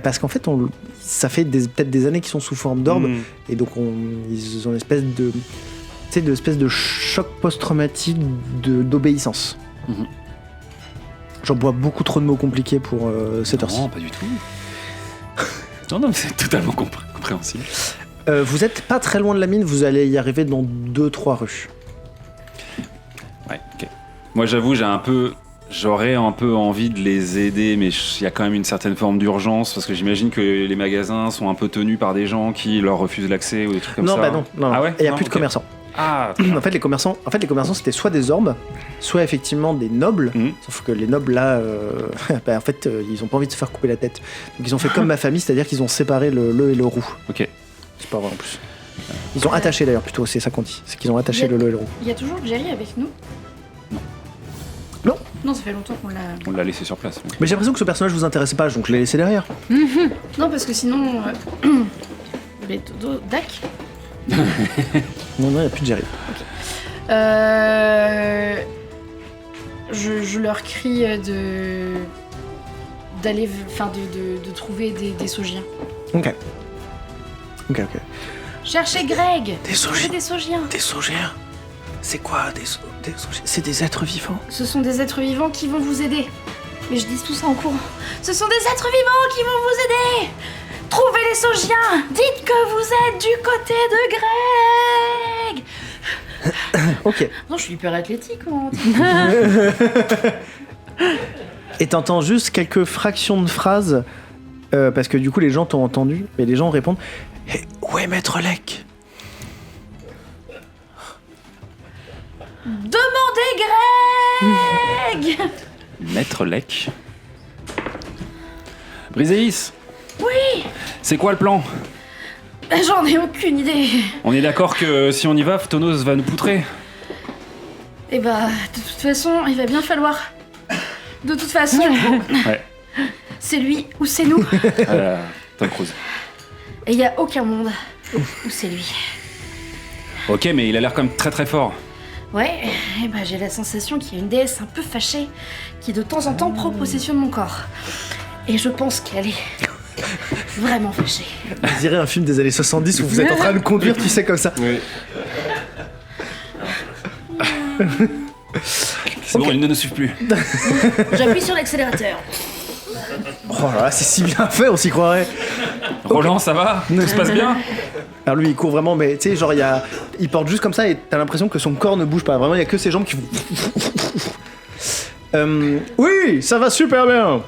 A: Parce qu'en fait, ça fait peut-être des années qu'ils sont sous forme d'orbe, et donc ils ont une espèce de choc post-traumatique d'obéissance.
E: Mhm.
A: J'en bois beaucoup trop de mots compliqués pour cette heure-ci.
E: Non, pas du tout. non, c'est totalement compréhensible.
A: Vous êtes pas très loin de la mine, vous allez y arriver dans 2-3 rues.
E: Ouais, ok. Moi, j'avoue, j'aurais un peu envie de les aider, mais il y a quand même une certaine forme d'urgence, parce que j'imagine que les magasins sont un peu tenus par des gens qui leur refusent l'accès ou des trucs comme ça.
A: Non.
E: Ah ouais,
A: il n'y a
E: non,
A: plus de
E: ok.
A: commerçants.
E: Ah,
A: En fait, les commerçants, c'était soit des orbes, soit effectivement des nobles.
E: Mhm.
A: Sauf que les nobles, là, en fait, ils ont pas envie de se faire couper la tête. Donc ils ont fait comme ma famille, c'est-à-dire qu'ils ont séparé le et le roux.
E: ok.
A: C'est pas vrai en plus. Ils ont attaché d'ailleurs, plutôt, c'est ça qu'on dit. C'est qu'ils ont attaché le et le roux.
D: Il y a toujours Jerry avec nous
A: Non.
D: Non, ça fait longtemps qu'on l'a...
E: On l'a laissé sur place.
A: Mais j'ai l'impression que ce personnage vous intéressait pas, donc je l'ai laissé derrière.
D: Non, parce que sinon... Les dodo... Dac
A: Non, il n'y a plus de Jerry.
D: Je leur crie d'aller... Enfin, de trouver des saugiens.
A: Ok.
D: Cherchez Greg.
A: Des
D: Trouvez
A: saugiens.
D: des saugiens.
A: Des saugiens. C'est quoi des saugiens? C'est des êtres vivants.
D: Ce sont des êtres vivants qui vont vous aider. Mais je dis tout ça en courant. Ce sont des êtres vivants qui vont vous aider. Trouvez les saugiens. Dites que vous êtes du côté de Greg.
A: Ok.
D: Non, je suis hyper athlétique, moi.
A: Et t'entends juste quelques fractions de phrases, parce que du coup les gens t'ont entendu, mais les gens répondent hey, où est Maître Lec?
D: Demandez Greg.
E: Maître Lec. Briséis,
D: Oui.
E: c'est quoi le plan?
D: J'en ai aucune idée.
E: On est d'accord que si on y va, Phtonos va nous poutrer.
D: Eh bah, de toute façon, il va bien falloir. De toute façon,
E: Ouais.
D: c'est lui ou c'est nous.
E: Tom Cruise.
D: Et il y a aucun monde où c'est lui.
E: Ok, mais il a l'air quand même très très fort.
D: Ouais, et bah j'ai la sensation qu'il y a une déesse un peu fâchée qui de temps en temps prend possession de mon corps. Et je pense qu'elle est vraiment fâchée.
A: On dirait un film des années 70 où vous êtes en train de conduire, tu sais, comme ça.
C: Oui.
E: C'est bon, ils ne nous suivent plus.
D: J'appuie sur l'accélérateur.
A: Oh là là, c'est si bien fait, on s'y croirait.
E: Roland, ça va? Ça se passe bien?
A: Alors lui il court vraiment, mais tu sais, genre il porte juste comme ça et t'as l'impression que son corps ne bouge pas. Vraiment, il y a que ses jambes qui font. Oui, ça va super bien.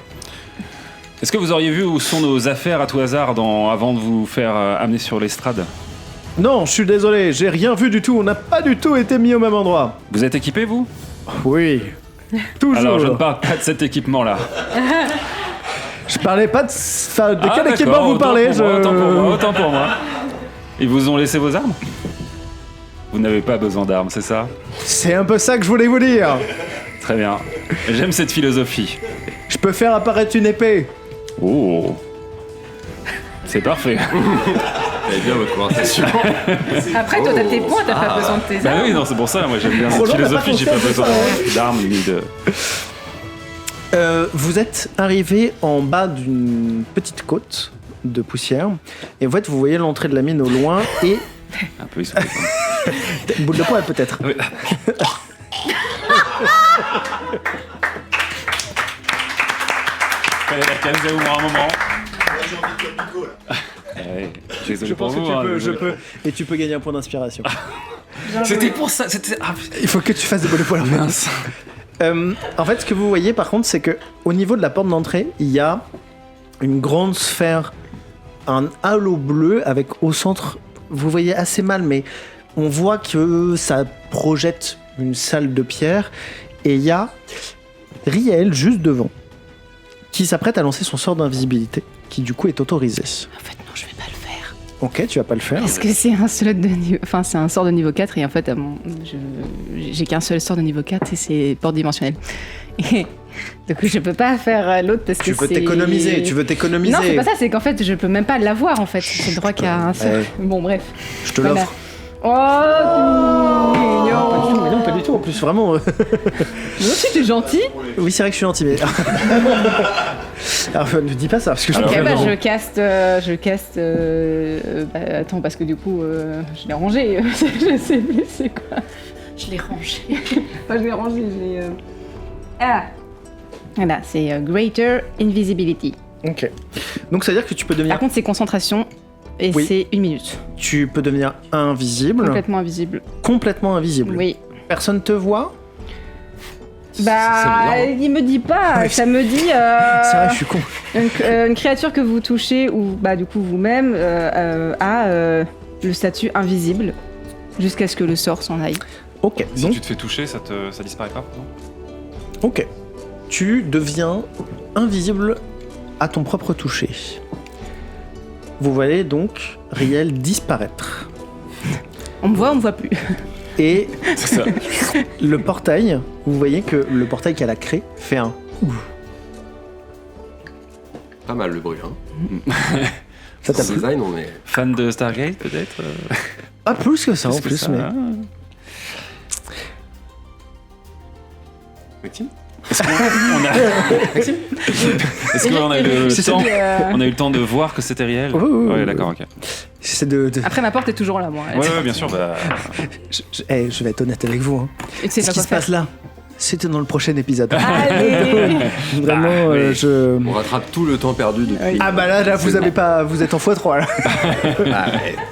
E: Est-ce que vous auriez vu où sont nos affaires à tout hasard avant de vous faire amener sur l'estrade?
A: Non, je suis désolé, j'ai rien vu du tout. On n'a pas du tout été mis au même endroit.
E: Vous êtes équipés, vous?
A: Oui. Toujours.
E: Alors, je ne parle pas de cet équipement-là.
A: Je parlais pas de. Enfin, de quel
E: d'accord,
A: équipement vous parlez?
E: Autant pour moi. Ils vous ont laissé vos armes? Vous n'avez pas besoin d'armes, c'est ça?
A: C'est un peu ça que je voulais vous dire.
E: Très bien. J'aime cette philosophie.
A: Je peux faire apparaître une épée.
E: Oh. C'est parfait.
C: Elle est bien votre conversation.
B: Après, toi, t'as tes points, t'as pas besoin de tes
E: Bah
B: armes.
E: oui, non, c'est pour ça, moi j'aime bien cette
A: Roland n'a pas
E: philosophie, j'ai pas
A: conscience de
E: besoin
A: ça,
E: d'armes ni de...
A: Vous êtes arrivé en bas d'une petite côte de poussière. Et en fait, vous voyez l'entrée de la mine au loin et.
E: Un peu essoufflé.
A: Une boule de poil peut-être.
E: Oui. Fallait la calmer au moins un moment.
F: J'ai envie de faire Pico, là.
E: Ouais,
A: Je pense que tu peux, et tu peux gagner un point d'inspiration.
E: C'était pour ça, c'était... Ah,
A: Il faut que tu fasses des boules de poil en fait.
E: mince.
A: En fait, ce que vous voyez par contre, c'est que au niveau de la porte d'entrée, il y a une grande sphère, un halo bleu avec au centre, vous voyez assez mal, mais on voit que ça projette une salle de pierre et il y a Riel juste devant qui s'apprête à lancer son sort d'invisibilité qui du coup est autorisé.
B: En fait, non, je vais pas le faire.
A: Ok, tu vas pas le faire.
B: Parce que c'est un slot de niveau... Enfin, c'est un sort de niveau 4 et en fait, j'ai qu'un seul sort de niveau 4 et c'est porte dimensionnelle. Et donc je peux pas faire l'autre parce que
A: Tu veux
B: c'est...
A: t'économiser,
B: Non, c'est pas ça, c'est qu'en fait, je peux même pas l'avoir en fait. C'est le droit qu'à un seul.
A: Ouais.
B: Bon, bref.
A: Je te
B: Voilà.
A: l'offre.
B: Oh, mignon.
A: Pas du tout, mais non, pas du tout. En plus, vraiment.
B: Non, si t'es gentil.
A: Oui, c'est vrai que je suis gentil, mais. Alors, ne dis pas ça, parce que je
E: Alors,
B: Ok,
A: me
B: bah
E: non.
B: je caste. Attends, parce que du coup, je l'ai rangé. Je sais plus c'est quoi.
D: Je l'ai rangé.
B: Enfin, je l'ai rangé, Ah Voilà, c'est Greater Invisibility.
A: Ok. Donc, ça veut dire que tu peux devenir.
B: Par contre, c'est concentration et
A: Oui.
B: c'est 1 minute.
A: Tu peux devenir invisible.
B: Complètement invisible.
A: Complètement invisible.
B: Oui.
A: Personne te voit.
B: Bah, il me dit pas,
A: Ouais.
B: ça me dit
A: C'est vrai, je suis con.
B: une créature que vous touchez ou bah du coup vous-même a le statut invisible jusqu'à ce que le sort s'en aille.
A: Ok,
E: Si
A: donc,
E: tu te fais toucher, ça disparaît pas, non?
A: ok. Tu deviens invisible à ton propre toucher. Vous voyez donc Riel disparaître.
B: On me voit plus.
A: Et
E: C'est ça.
A: le portail, vous voyez que le portail qu'elle a créé fait un ouf.
C: Pas mal le bruit, hein.
A: Ça t'a
C: Le
A: plu?
C: design, on est.
E: Fan de Stargate, peut-être
A: Pas plus que ça en
E: Plus que
A: plus,
E: ça,
A: mais.
E: hein.
C: Maxime
E: Est-ce qu'on a eu le
A: C'est ça.
E: temps On a eu le temps de voir que c'était réel.
A: Oui, oui, oui,
E: Ouais,
A: oui.
E: d'accord, ok.
A: C'est de.
B: Après ma porte est toujours là moi.
E: Ouais, bien sûr. Bah,
A: Je vais être honnête avec vous. Hein.
B: Et tu sais
A: Ce
B: pas
A: qui
B: quoi
A: se passe
B: faire.
A: là, c'était dans le prochain épisode.
B: Allez.
A: Vraiment,
E: Bah, oui.
A: je.
C: On rattrape tout le temps perdu depuis.
B: Oui.
A: Ah bah là, vous avez pas, vous êtes en x3 là.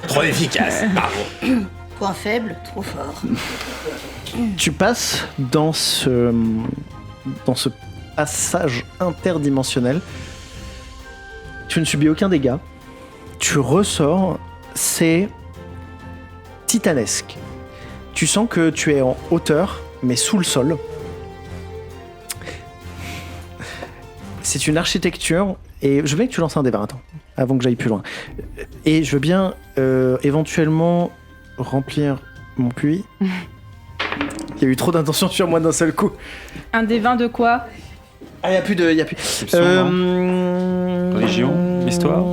C: Trop efficace. Bravo.
D: Point faible, trop fort.
A: Tu passes dans ce passage interdimensionnel. Tu ne subis aucun dégât. Tu ressors, c'est titanesque. Tu sens que tu es en hauteur, mais sous le sol. C'est une architecture, et je veux bien que tu lances un dé, attends, avant que j'aille plus loin. Et je veux bien éventuellement remplir mon puits. Il y a eu trop d'intentions sur moi d'un seul coup.
B: Un des 20 de quoi?
A: Ah, il y a plus de... Y a plus.
E: Perception, non Religion, histoire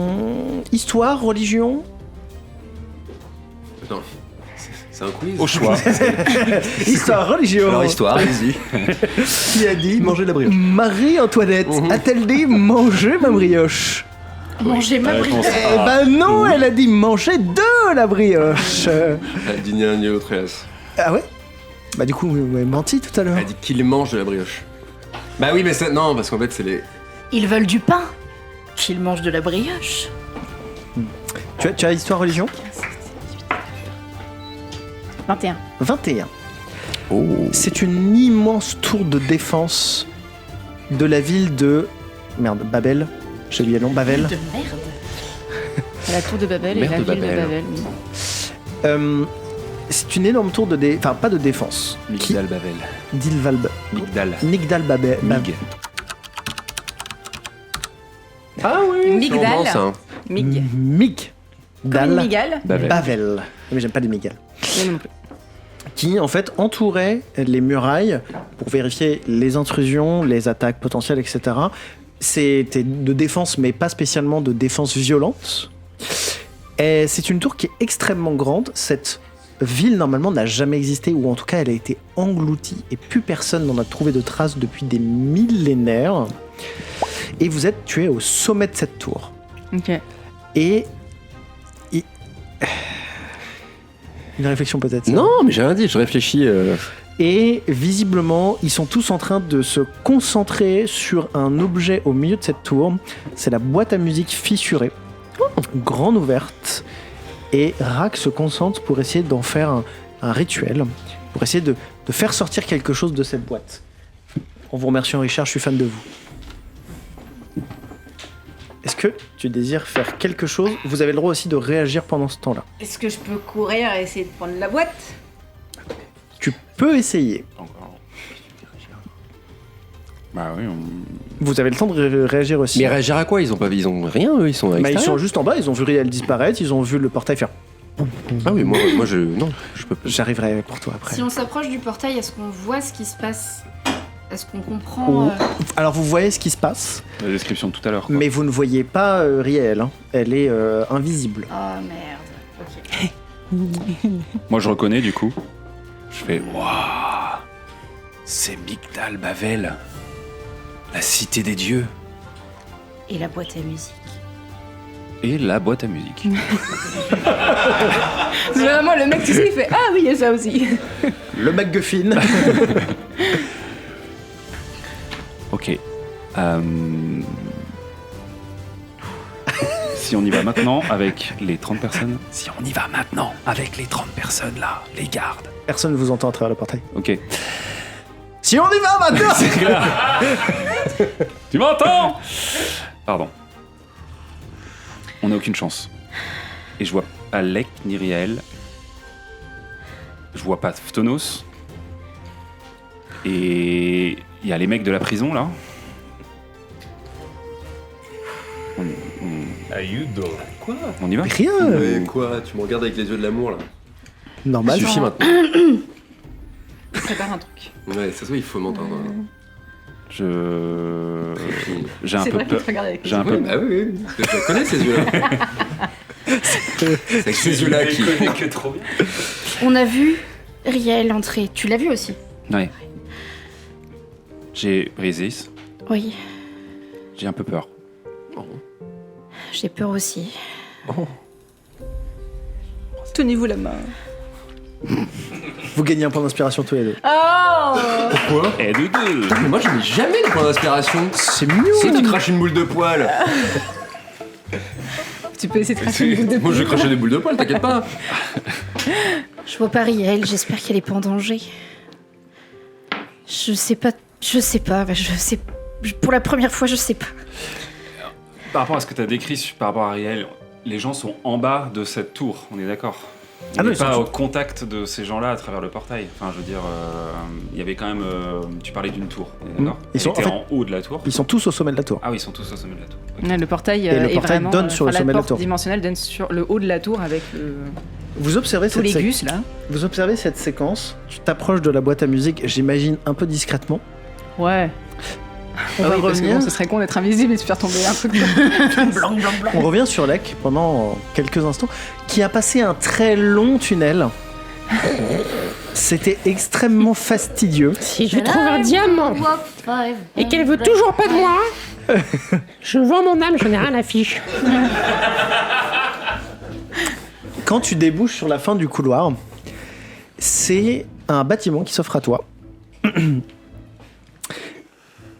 A: Histoire, religion.
C: Attends. C'est un quiz.
E: Au choix.
A: Histoire, religion.
C: Alors, histoire, allez-y.
A: Qui a dit
C: Manger la brioche.
A: Marie-Antoinette
C: Mhm.
A: a-t-elle dit manger ma brioche?
D: Manger ma
E: La
D: brioche.
E: réponse
A: Eh
E: A.
A: ben non, elle a dit manger de la brioche.
C: Elle dit ni un ni l'autre, hélas.
A: Ah ouais? Bah du coup, vous m'avez menti tout à l'heure.
C: Elle dit qu'il mange de la brioche. Bah oui, mais ça. Non, parce qu'en fait, c'est les.
D: Ils veulent du pain. Qu'ils mangent de la brioche.
A: Tu as histoire, religion?
B: 21.
A: 21.
C: Oh.
A: C'est une immense tour de défense de la ville de... Merde, Babel. J'ai oublié le nom, Babel.
D: De merde.
B: La tour de Babel et
C: Mère
B: la
C: de
B: ville
C: Babel.
B: de Babel.
A: C'est une énorme tour de enfin pas de défense.
E: Migdal Babel.
A: Dilvalb.
E: Migdal.
A: Migdal Babel.
E: Mig.
C: Ah oui.
B: Migdal.
C: C'est en ça, hein.
B: Mig.
A: Mig.
B: Comme
A: Dal.
B: Migal.
E: Babel.
A: Bavel. Mais j'aime pas les Miguel.
B: Moi non plus.
A: Qui en fait entourait les murailles pour vérifier les intrusions, les attaques potentielles, etc. C'était de défense, mais pas spécialement de défense violente. Et c'est une tour qui est extrêmement grande. Cette ville, normalement, n'a jamais existé, ou en tout cas, elle a été engloutie, et plus personne n'en a trouvé de traces depuis des millénaires. Et vous êtes tué au sommet de cette tour.
B: Ok.
A: Et... Une réflexion peut-être ça.
C: Non, mais j'ai rien dit, je réfléchis.
A: Et visiblement, ils sont tous en train de se concentrer sur un objet au milieu de cette tour. C'est la boîte à musique fissurée, grande ouverte. Et Rak se concentre pour essayer d'en faire un rituel, pour essayer de faire sortir quelque chose de cette boîte. En vous remerciant, Richard, je suis fan de vous. Est-ce que tu désires faire quelque chose? Vous avez le droit aussi de réagir pendant ce temps-là.
B: Est-ce que je peux courir et essayer de prendre la boîte?
A: Tu peux essayer.
E: Encore. Bah oui,
A: Vous avez le temps de réagir aussi.
C: Mais réagir à quoi? Ils ont rien, eux, ils sont à
A: Bah, ils
C: l'extérieur.
A: sont juste en bas, ils ont vu Riel disparaître, ils ont vu le portail faire.
C: Ah oui, moi je. Non, je peux pas.
A: J'arriverai pour toi après.
G: Si on s'approche du portail, est-ce qu'on voit ce qui se passe? Est-ce qu'on comprend
A: Oh. Alors vous voyez ce qui se passe,
E: la description de tout à l'heure. quoi.
A: mais vous ne voyez pas Riel. Hein. Elle est invisible.
G: Oh merde. Ok.
E: Moi, je reconnais du coup. Je fais waouh, c'est Migdal Bavel, la cité des dieux
D: Et la boîte à musique.
E: et la boîte à musique.
B: C'est vraiment le mec, tu sais, il fait ah oui, il y a ça aussi.
A: Le MacGuffin.
E: Ok. Si on y va maintenant avec les 30 personnes. Si on y va maintenant avec les 30 personnes là, les gardes.
A: Personne ne vous entend à travers le portail.
E: Ok.
A: Si on y va maintenant.
E: C'est clair. Tu m'entends? Pardon. On n'a aucune chance. Et je vois pas Lek ni Riel. Je vois pas Phtonos. Et il y a les mecs de la prison là. On y va?
A: Rien.
C: Mais quoi? Tu me regardes avec les yeux de l'amour là.
A: Normal.
C: Ça suffit maintenant.
B: Je prépare un truc.
C: Ouais, ça se voit, il faut m'entendre.
E: J'ai un
B: C'est
E: peu
B: vrai que
E: peur.
B: tu te regardes avec les
E: J'ai un
B: yeux.
E: peu.
C: Ah oui, oui. Je la connais ces yeux-là. C'est avec ces yeux-là qui.
E: que trop bien.
D: On a vu Riel entrer. Tu l'as vu aussi?
E: Ouais. J'ai Brisis.
D: Oui,
E: J'ai un peu peur.
D: j'ai peur aussi.
B: Tenez-vous la main.
A: Vous gagnez un point d'inspiration tous les deux.
B: Oh
C: Pourquoi?
E: Et de deux.
C: Mais moi, je mets jamais les points d'inspiration.
A: C'est mignon.
C: Si tu craches une boule de poil.
B: Tu peux essayer de cracher une boule de
C: Moi, je vais cracher des boules de poil, t'inquiète pas.
D: Je vois pas Riel, j'espère qu'elle est pas en danger. Je sais pas. Pour la première fois, je sais pas.
E: Par rapport à ce que tu as décrit par rapport à Riel, les gens sont en bas de cette tour, on est d'accord?
A: Ah
E: On
A: non,
E: n'est
A: ils sont
E: pas
A: tous-
E: au contact de ces gens-là à travers le portail. Enfin, je veux dire, il y avait quand même. Tu parlais d'une tour, on est d'accord?
A: Ils
E: Elle
A: sont-
E: était
A: en fait-
E: en haut de la tour.
A: Ils sont tous au sommet de la tour.
E: Ah oui, ils sont tous au sommet de la tour. Ok.
B: Ouais, le portail,
A: Et le
B: est
A: portail
B: vraiment,
A: donne sur le
B: enfin,
A: sommet de la
B: porte
A: tour.
B: dimensionnelle donne sur le haut de la tour avec
A: Vous observez
B: tous les
A: cette
B: gus là.
A: Vous observez cette séquence. Tu t'approches de la boîte à musique, j'imagine un peu discrètement.
B: Ouais.
A: On va
B: Parce que
A: revenir.
B: bon, ce serait con d'être invisible et de faire tomber un truc.
A: On revient sur Lek pendant quelques instants, qui a passé un très long tunnel. C'était extrêmement fastidieux.
H: Si je trouve un diamant et qu'elle veut toujours pas de moi, je vends mon âme, je n'ai rien à fiche.
A: Quand tu débouches sur la fin du couloir, c'est un bâtiment qui s'offre à toi.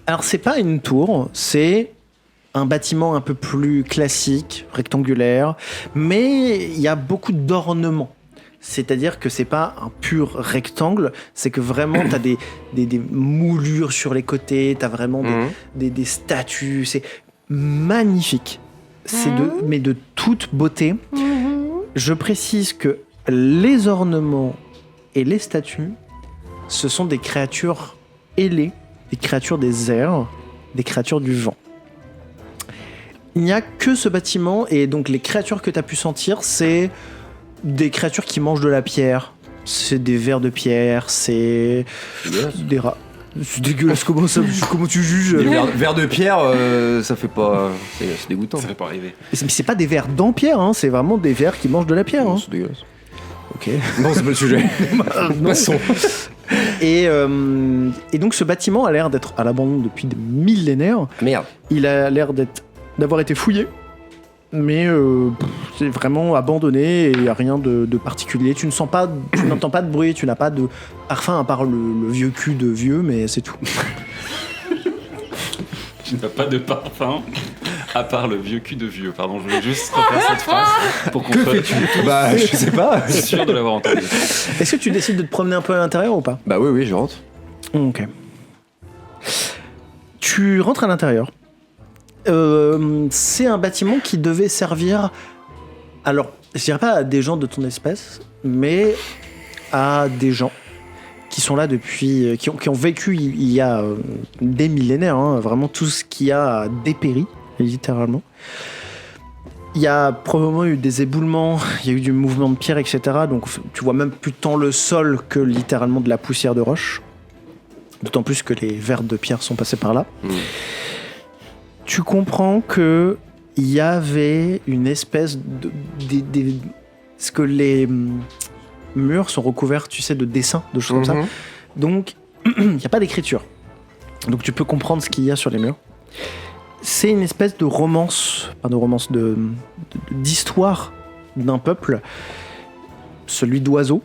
A: Alors c'est pas une tour, c'est un bâtiment un peu plus classique, rectangulaire, mais il y a beaucoup d'ornements. C'est-à-dire que c'est pas un pur rectangle, c'est que vraiment t'as des moulures sur les côtés, t'as vraiment des statues, c'est magnifique. C'est mais de toute beauté. Je précise que les ornements et les statues, ce sont des créatures ailées, des créatures des airs, des créatures du vent. Il n'y a que ce bâtiment, et donc les créatures que tu as pu sentir, c'est des créatures qui mangent de la pierre, c'est des vers de pierre, c'est des rats. C'est dégueulasse, comment tu juges?
C: Les verres de pierre, ça fait pas. C'est dégoûtant.
E: Ça fait pas arriver.
A: Mais c'est pas des vers dans pierre, hein, c'est vraiment des vers qui mangent de la pierre. Hein.
C: C'est dégueulasse.
A: Ok.
C: Non, c'est pas le sujet. Passons.
A: Et donc ce bâtiment a l'air d'être à l'abandon depuis des millénaires.
C: Merde.
A: Il a l'air d'avoir été fouillé, mais c'est vraiment abandonné et il n'y a rien de particulier. Tu n'entends pas de bruit, tu n'as pas de parfum à part le vieux cul de vieux, mais c'est tout.
E: Tu n'as pas de parfum à part le vieux cul de vieux. Pardon, je voulais juste refaire cette phrase pour qu'on soit
C: Bah, je sais pas.
E: sûr de l'avoir entendu.
A: Est-ce que tu décides de te promener un peu à l'intérieur ou pas?
C: Bah oui, je rentre.
A: Ok. Tu rentres à l'intérieur. C'est un bâtiment qui devait servir, alors je dirais pas à des gens de ton espèce, mais à des gens qui sont là depuis, qui ont vécu il y a des millénaires, hein, vraiment tout ce qui a dépéri, littéralement. Il y a probablement eu des éboulements, il y a eu du mouvement de pierre, etc. Donc tu vois même plus tant le sol que littéralement de la poussière de roche. D'autant plus que les vers de pierre sont passés par là. Tu comprends que il y avait une espèce de... Parce que les murs sont recouverts, tu sais, de dessins, de choses comme ça. Donc, il n'y a pas d'écriture. Donc tu peux comprendre ce qu'il y a sur les murs. C'est une espèce de romance, d'histoire d'un peuple, celui d'oiseaux,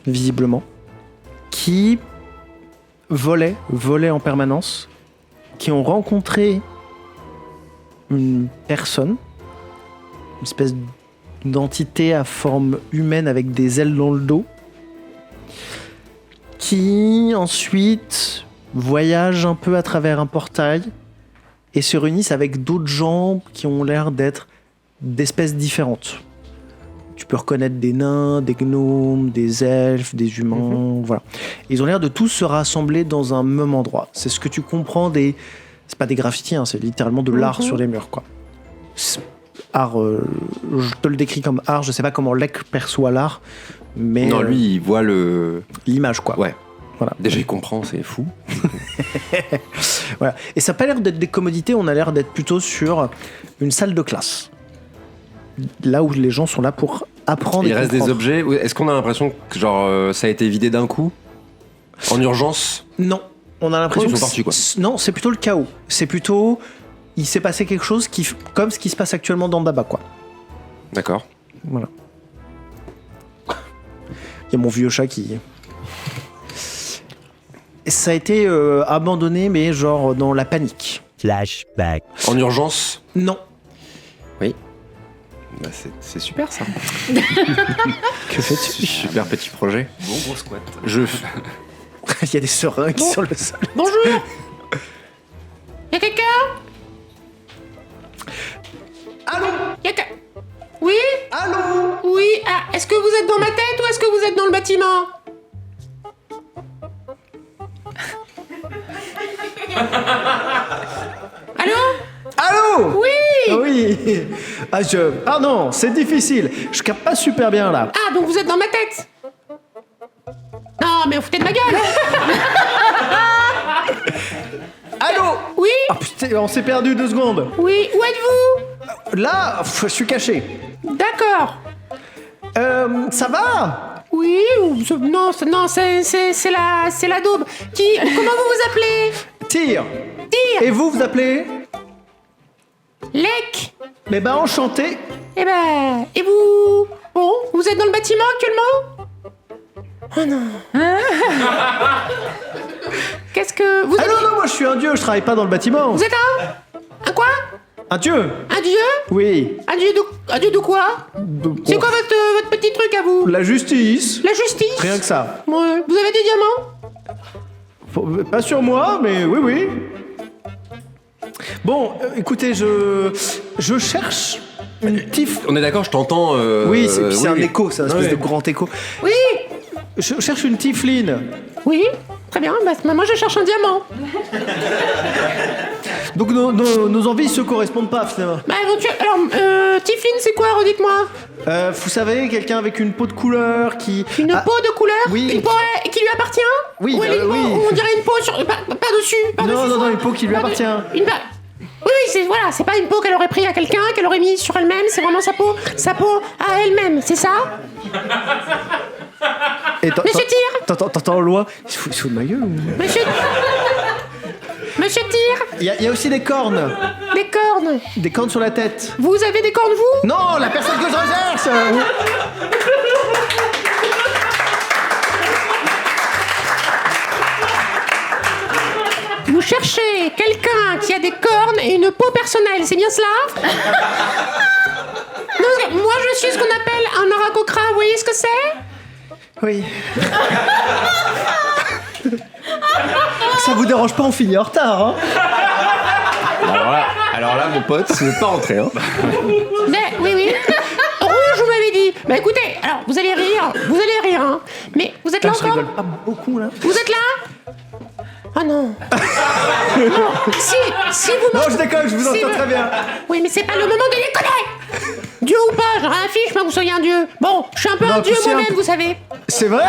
A: visiblement, qui volaient en permanence, qui ont rencontré une personne une espèce d'entité à forme humaine avec des ailes dans le dos, qui ensuite voyagent un peu à travers un portail et se réunissent avec d'autres gens qui ont l'air d'être d'espèces différentes. Tu peux reconnaître des nains, des gnomes, des elfes, des humains, voilà. Ils ont l'air de tous se rassembler dans un même endroit. C'est ce que tu comprends des... C'est pas des graffitis, hein, c'est littéralement de l'art sur les murs, quoi. Art, je te le décris comme art, je sais pas comment Lek perçoit l'art, mais...
C: Non, lui, il voit
A: l'image, quoi.
C: Ouais.
A: Voilà.
C: Déjà, il comprend, c'est fou.
A: Voilà. Et ça n'a pas l'air d'être des commodités, on a l'air d'être plutôt sur une salle de classe. Là où les gens sont là pour apprendre.
C: Il reste des objets. Est-ce qu'on a l'impression que genre ça a été vidé d'un coup en urgence?
A: Non, on a l'impression
C: ils sont partis, quoi.
A: Non, c'est plutôt le chaos. C'est plutôt il s'est passé quelque chose comme ce qui se passe actuellement dans Daba, quoi.
C: D'accord.
A: Voilà. Il y a mon vieux chat qui. Ça a été abandonné, mais genre dans la panique.
I: Flashback.
C: En urgence?
A: Non.
C: Oui. Bah c'est super ça.
A: Que fais-tu?
C: Super petit projet.
E: Bon gros squat.
A: Il y a des seringues sur le sol.
H: Bonjour. Y'a quelqu'un?
A: Allô?
H: Oui?
A: Allô?
H: Oui. Ah, est-ce que vous êtes dans ma tête ou est-ce que vous êtes dans le bâtiment? Allô?
A: Allô?
H: Oui.
A: Oui. Ah non, c'est difficile. Je capte pas super bien là.
H: Ah, donc vous êtes dans ma tête? Non, mais vous foutez de ma gueule.
A: Allô?
H: Oui?
A: Ah putain, on s'est perdu 2 secondes.
H: Oui, où êtes-vous?
A: Là, je suis caché.
H: D'accord.
A: Ça va?
H: Oui, non, c'est la daube. Comment vous vous appelez?
A: Tire.
H: Tire.
A: Et vous appelez?
H: Lek.
A: Mais bah enchanté.
H: Eh ben, et vous? Bon, vous êtes dans le bâtiment actuellement? Oh non. Qu'est-ce que vous
A: Ah
H: êtes?
A: non, moi je suis un dieu, je travaille pas dans le bâtiment.
H: Vous êtes un quoi?
A: Un dieu?
H: Un dieu?
A: Oui.
H: Un dieu de quoi? C'est quoi votre petit truc à vous?
A: La justice.
H: La justice?
A: Rien que ça.
H: Ouais. Vous avez des diamants?
A: Pas sur moi, mais oui, oui. Bon, écoutez, je cherche une tif.
C: On est d'accord, je t'entends.
A: Oui, c'est un
C: oui.
A: écho, c'est un espèce
C: Ouais.
A: de grand écho.
H: Oui.
A: Je cherche une tifline.
H: Oui. Très bien. Bah, moi je cherche un diamant.
A: Donc nos envies se correspondent pas finalement.
H: Bah alors, Tifline, c'est quoi? Redites-moi.
A: Vous savez, quelqu'un avec une peau de couleur qui...
H: Une peau de couleur?
A: oui.
H: Une peau qui lui appartient?
A: Oui,
H: Ou elle est une
A: oui.
H: peau, on dirait une peau sur... Pas dessus.
A: Non, une peau qui lui appartient.
H: Oui, c'est pas une peau qu'elle aurait pris à quelqu'un, qu'elle aurait mis sur elle-même, c'est vraiment sa peau à elle-même, c'est ça?
A: Et
H: Monsieur Tyr.
A: T'entends au loin, il se fout de ma gueule ou...
H: Monsieur Tyr.
A: Il y a aussi des cornes.
H: Des cornes.
A: Des cornes sur la tête.
H: Vous avez des cornes, vous?
A: Non, la personne que je recherche.
H: Vous cherchez quelqu'un qui a des cornes et une peau personnelle, c'est bien cela? Non, moi je suis ce qu'on appelle un aracocra, vous voyez ce que c'est?
A: Oui. Ça vous dérange pas, on finit en retard, hein?
C: Alors là, mon pote, ce n'est pas rentré, hein.
H: Mais, oui. Rouge, vous m'avez dit. Bah écoutez, alors vous allez rire, hein. Mais vous êtes là
A: Je
H: encore?
A: rigole pas beaucoup, là.
H: Vous êtes là? Oh non. Non, si vous...
A: Non, je déconne, je vous entends très bien.
H: Oui, mais c'est pas le moment de déconner. Dieu ou pas, j'ai rien fiche, moi, que vous soyez un dieu. Bon, je suis un peu
A: Non,
H: un dieu
A: tu sais,
H: moi-même, vous savez.
A: C'est vrai.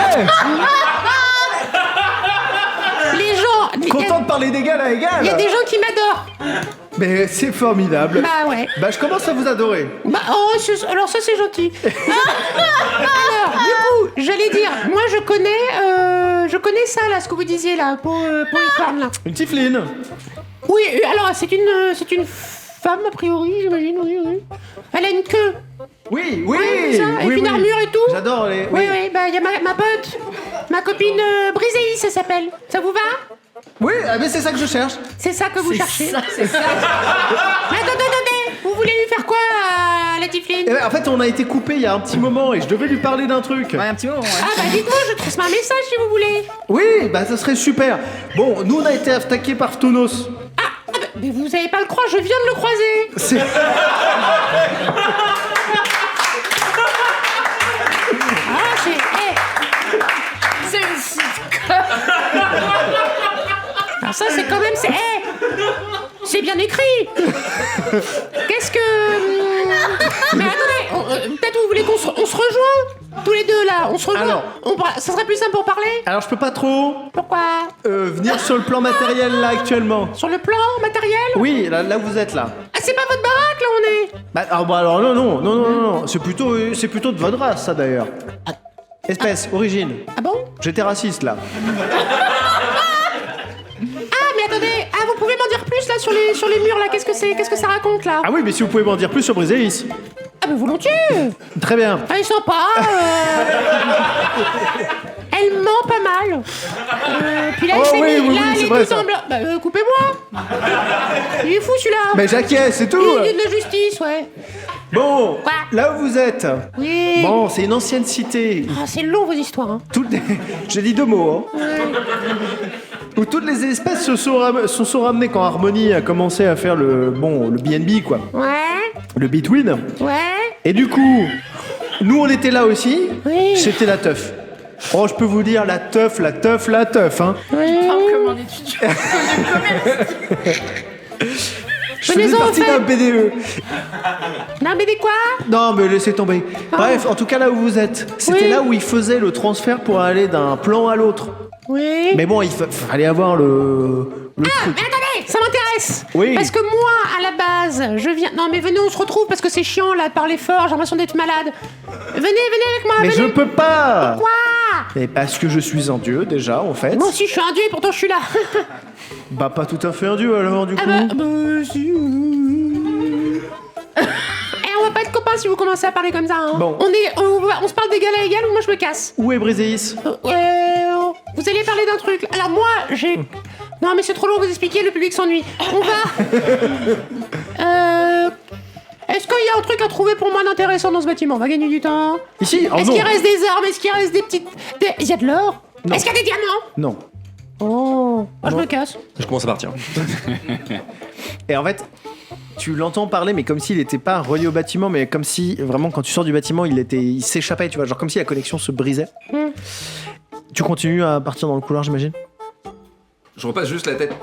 H: Les gens...
A: Content de parler d'égal à égal.
H: Il y a des gens qui m'adorent.
A: Mais c'est formidable.
H: Bah ouais.
A: Bah je commence à vous adorer.
H: Bah, alors ça c'est gentil. Alors, du coup, j'allais dire, moi je connais ça là, ce que vous disiez là, pour les cornes là.
A: Une tifline.
H: Oui, alors c'est une femme a priori, j'imagine, oui. Elle a une queue.
A: Oui,
H: ça, avec une armure et tout.
A: J'adore les...
H: Oui, bah il y a ma pote, ma copine Briséis, ça s'appelle. Ça vous va?
A: Oui, mais c'est ça que je cherche.
H: C'est ça que vous cherchez.
B: C'est ça.
H: Mais attendez, vous voulez lui faire quoi, la Tifline?
A: Eh ben, en fait, on a été coupé il y a un petit moment et je devais lui parler d'un truc.
B: Ouais, un petit moment, ouais.
H: Ah bah dites-moi, je transmets un message si vous voulez.
A: Oui, bah ça serait super. Bon, nous on a été attaqués par Phtonos.
H: Mais vous avez pas à le croire, je viens de le croiser.
A: C'est...
H: Ah,
D: C'est une sitcom.
H: alors ça c'est quand même... C'est bien écrit. Qu'est-ce que... Mais attendez, peut-être vous voulez qu'on se rejoint tous les deux là, on se rejoint.
A: Alors.
H: Ça serait plus simple pour parler.
A: Alors je peux pas trop
H: Pourquoi?
A: venir sur le plan matériel là actuellement.
H: Sur le plan matériel?
A: Oui, là où vous êtes là.
H: Ah, c'est pas votre baraque là on est.
A: Bah, alors non. C'est plutôt de votre race ça d'ailleurs. Espèce, origine.
H: Ah bon?
A: J'étais raciste là.
H: Ah mais attendez, vous pouvez m'en dire plus là sur les murs là, qu'est-ce que ça raconte là?
A: Ah oui, mais si vous pouvez m'en dire plus sur Briséis.
H: Ah mais volontiers.
A: Très bien.
H: Elle est sympa. Elle ment pas mal. Puis là,
A: Oh,
H: il s'est
A: oui,
H: mis,
A: oui,
H: là,
A: oui,
H: il
A: c'est
H: est
A: vrai,
H: tout
A: ça.
H: en blanc. Bah, coupez-moi. Il est fou celui-là.
A: Mais j'acquiesce, c'est tout.
H: Il est de la justice, ouais.
A: Bon,
H: Quoi?
A: là où vous êtes.
H: Oui.
A: Bon, c'est une ancienne cité.
H: Ah, c'est long vos histoires. Hein.
A: J'ai dit 2 mots, hein. Où toutes les espèces se sont ramenées quand Harmony a commencé à faire le BNB, quoi.
H: Ouais.
A: Le Between.
H: Ouais.
A: Et du coup, nous on était là aussi.
H: Oui.
A: C'était la teuf. Oh, je peux vous dire la teuf, hein.
D: Comme en étudiant.
A: Je faisais
H: Venez-en,
A: partie
H: en fait.
A: d'un BDE.
H: Non, mais des quoi?
A: Non, mais laissez tomber. Bref, en tout cas, là où vous êtes, c'était
H: Oui.
A: là où il faisait le transfert pour aller d'un plan à l'autre.
H: Oui.
A: Mais bon, il fallait avoir le
H: Ah,
A: truc.
H: mais attendez, ça m'intéresse.
A: Oui.
H: Parce que moi, à la base, je viens... Non, mais venez, on se retrouve parce que c'est chiant, là, de parler fort, j'ai l'impression d'être malade. Venez avec moi,
A: Mais
H: venez.
A: je peux pas.
H: Quoi?
A: Et parce que je suis un dieu déjà, en fait.
H: Moi aussi, je suis un dieu, et pourtant, je suis là.
A: Bah pas tout à fait un dieu alors du coup.
H: si. Eh, on va pas être copains si vous commencez à parler comme ça, hein.
A: Bon.
H: On se parle d'égal à égal ou moi, je me casse.
A: Où est Briséis?
H: Vous allez parler d'un truc. Alors moi, j'ai... Non, mais c'est trop long à vous expliquer, le public s'ennuie. On va... Est-ce qu'il y a un truc à trouver pour moi d'intéressant dans ce bâtiment? On va gagner du temps.
A: Ici? Oh
H: Est-ce
A: non.
H: qu'il reste des armes? Est-ce qu'il reste des petites... Il y a de l'or?
A: Non.
H: Est-ce qu'il y a des diamants?
A: Non.
H: Oh, moi, je me casse.
C: Je commence à partir.
A: Et en fait, tu l'entends parler, mais comme s'il n'était pas relié au bâtiment, mais comme si vraiment quand tu sors du bâtiment, il s'échappait, tu vois, genre comme si la connexion se brisait. Tu continues à partir dans le couloir, j'imagine?
C: Je repasse juste la tête.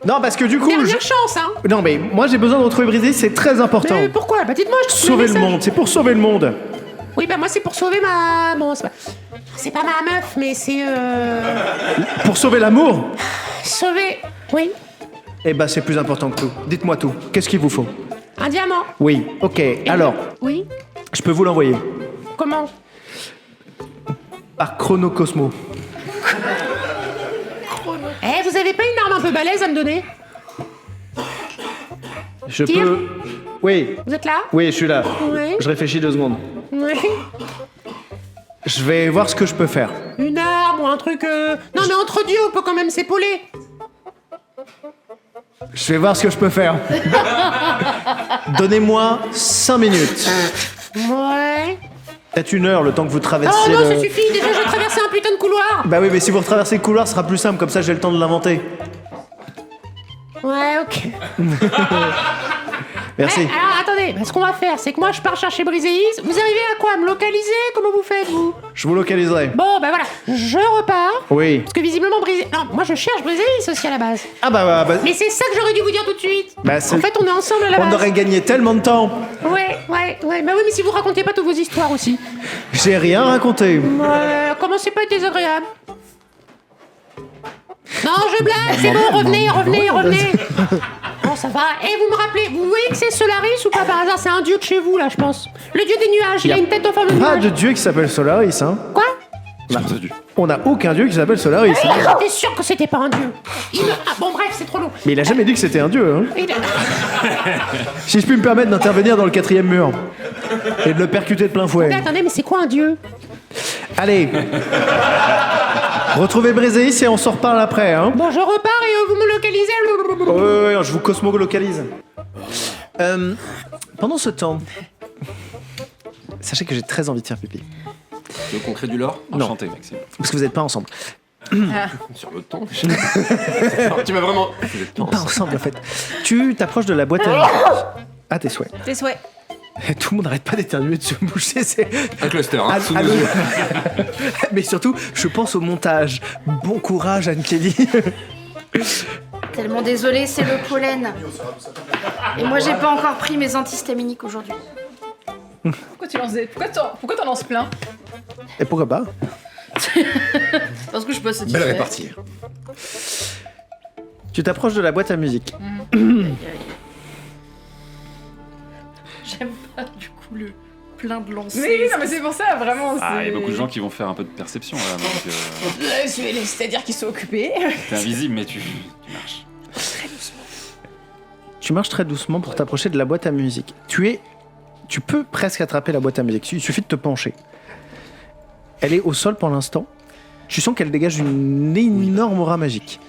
A: Non, parce que du coup,
H: Dernière chance, hein.
A: non mais moi j'ai besoin de retrouver Briséis, c'est très important.
H: Mais pourquoi? Bah dites-moi, je trouve
A: Sauver
H: le
A: le
H: message.
A: monde, c'est pour sauver le monde.
H: Oui, bah moi, c'est pour sauver ma... Bon, c'est pas ma meuf, mais c'est...
A: Pour sauver l'amour?
H: Sauver... Oui.
A: Eh ben c'est plus important que tout. Dites-moi tout. Qu'est-ce qu'il vous faut?
H: Un diamant.
A: Oui, ok. Alors,
H: Oui.
A: je peux vous l'envoyer
H: Comment?
A: par Chronocosmo.
H: Eh, vous avez pas une arme un peu balèze à me donner?
A: Je
H: Tire.
A: peux. Oui,
H: Vous êtes là?
A: oui, je suis là.
H: Oui.
A: Je réfléchis 2 secondes.
H: Oui.
A: Je vais voir ce que je peux faire.
H: Une arme ou un truc... Non, mais entre dieux, on peut quand même s'épauler.
A: Je vais voir ce que je peux faire. Donnez-moi 5 minutes.
H: Ouais.
A: Peut-être 1 heure, le temps que vous
H: Oh
A: traversiez
H: non,
A: le...
H: ça suffit, déjà j'ai traversé un putain de couloir.
A: Bah oui, mais si vous retraversez le couloir, ce sera plus simple, comme ça j'ai le temps de l'inventer.
H: Ouais, ok.
A: Merci.
H: Ouais, alors attendez, ce qu'on va faire, c'est que moi je pars chercher Briséis. Vous arrivez à quoi? À me localiser? Comment vous faites, vous?
A: Je vous localiserai.
H: Bon, bah voilà, je repars.
A: Oui.
H: Parce que visiblement Briséis... Non, moi je cherche Briséis aussi à la base.
A: Ah bah,
H: Mais c'est ça que j'aurais dû vous dire tout de suite.
A: Bah, c'est-
H: En fait, on est ensemble à la
A: on
H: base.
A: aurait gagné tellement de temps.
H: Ouais. Bah oui, mais si vous racontez pas toutes vos histoires aussi.
A: J'ai rien raconté.
H: Commencez pas à être désagréable. Non, je blague, c'est bon, revenez. Bon, ça va. Et vous me rappelez, vous voyez que c'est Solaris ou pas par hasard? C'est un dieu de chez vous, là, je pense. Le dieu des nuages, il a une tête en forme de
A: Pas
H: nuage.
A: de dieu qui s'appelle Solaris, hein.
H: Quoi?
A: On n'a aucun dieu qui s'appelle Solaris. hein.
H: J'étais sûr que c'était pas un dieu. Ah, bon, bref, c'est trop long.
A: Mais il a jamais dit que c'était un dieu, hein.
H: Il a-
A: Si je puis me permettre d'intervenir dans le 4e mur et de le percuter de plein fouet.
H: Mais attendez, mais c'est quoi un dieu?
A: Allez. Retrouvez Briséis et on s'en reparle après, hein.
H: Bon, je repars et vous me localisez.
A: Ouais, je vous cosmo-localise. Pendant ce temps, sachez que j'ai très envie de faire pipi.
C: Tu veux qu'on crée du lore?
A: Non.
E: Enchanté, Maxime.
A: Parce que vous n'êtes pas ensemble.
C: Sur le temps. Tu m'as vraiment. Vous êtes pas
A: Pas
C: ensemble.
A: ensemble en fait. Tu t'approches de la boîte à musique. À tes souhaits.
B: Tes souhaits.
A: Tout le monde n'arrête pas d'éternuer, de se boucher. C'est...
C: Un cluster, hein, sous
A: Allô.
C: nos yeux.
A: Mais surtout, je pense au montage. Bon courage, Anne-Kelly.
D: Tellement désolée, c'est le pollen. Et moi, j'ai pas encore pris mes antihistaminiques aujourd'hui.
B: Pourquoi t'en lances plein?
A: Et pourquoi pas?
D: Parce que je suis pas
C: Belle
D: satisfaite.
C: répartie.
A: Tu t'approches de la boîte à musique.
D: J'aime pas du coup le plein de lancers.
B: Oui, non, mais c'est pour ça, vraiment.
E: Ah, il y a beaucoup de gens qui vont faire un peu de perception là. Donc,
B: C'est-à-dire qu'ils sont occupés.
E: t'es invisible, mais tu marches.
A: Tu marches très doucement pour t'approcher de la boîte à musique. Tu peux presque attraper la boîte à musique. Il suffit de te pencher. Elle est au sol pour l'instant. Tu sens qu'elle dégage une énorme aura magique.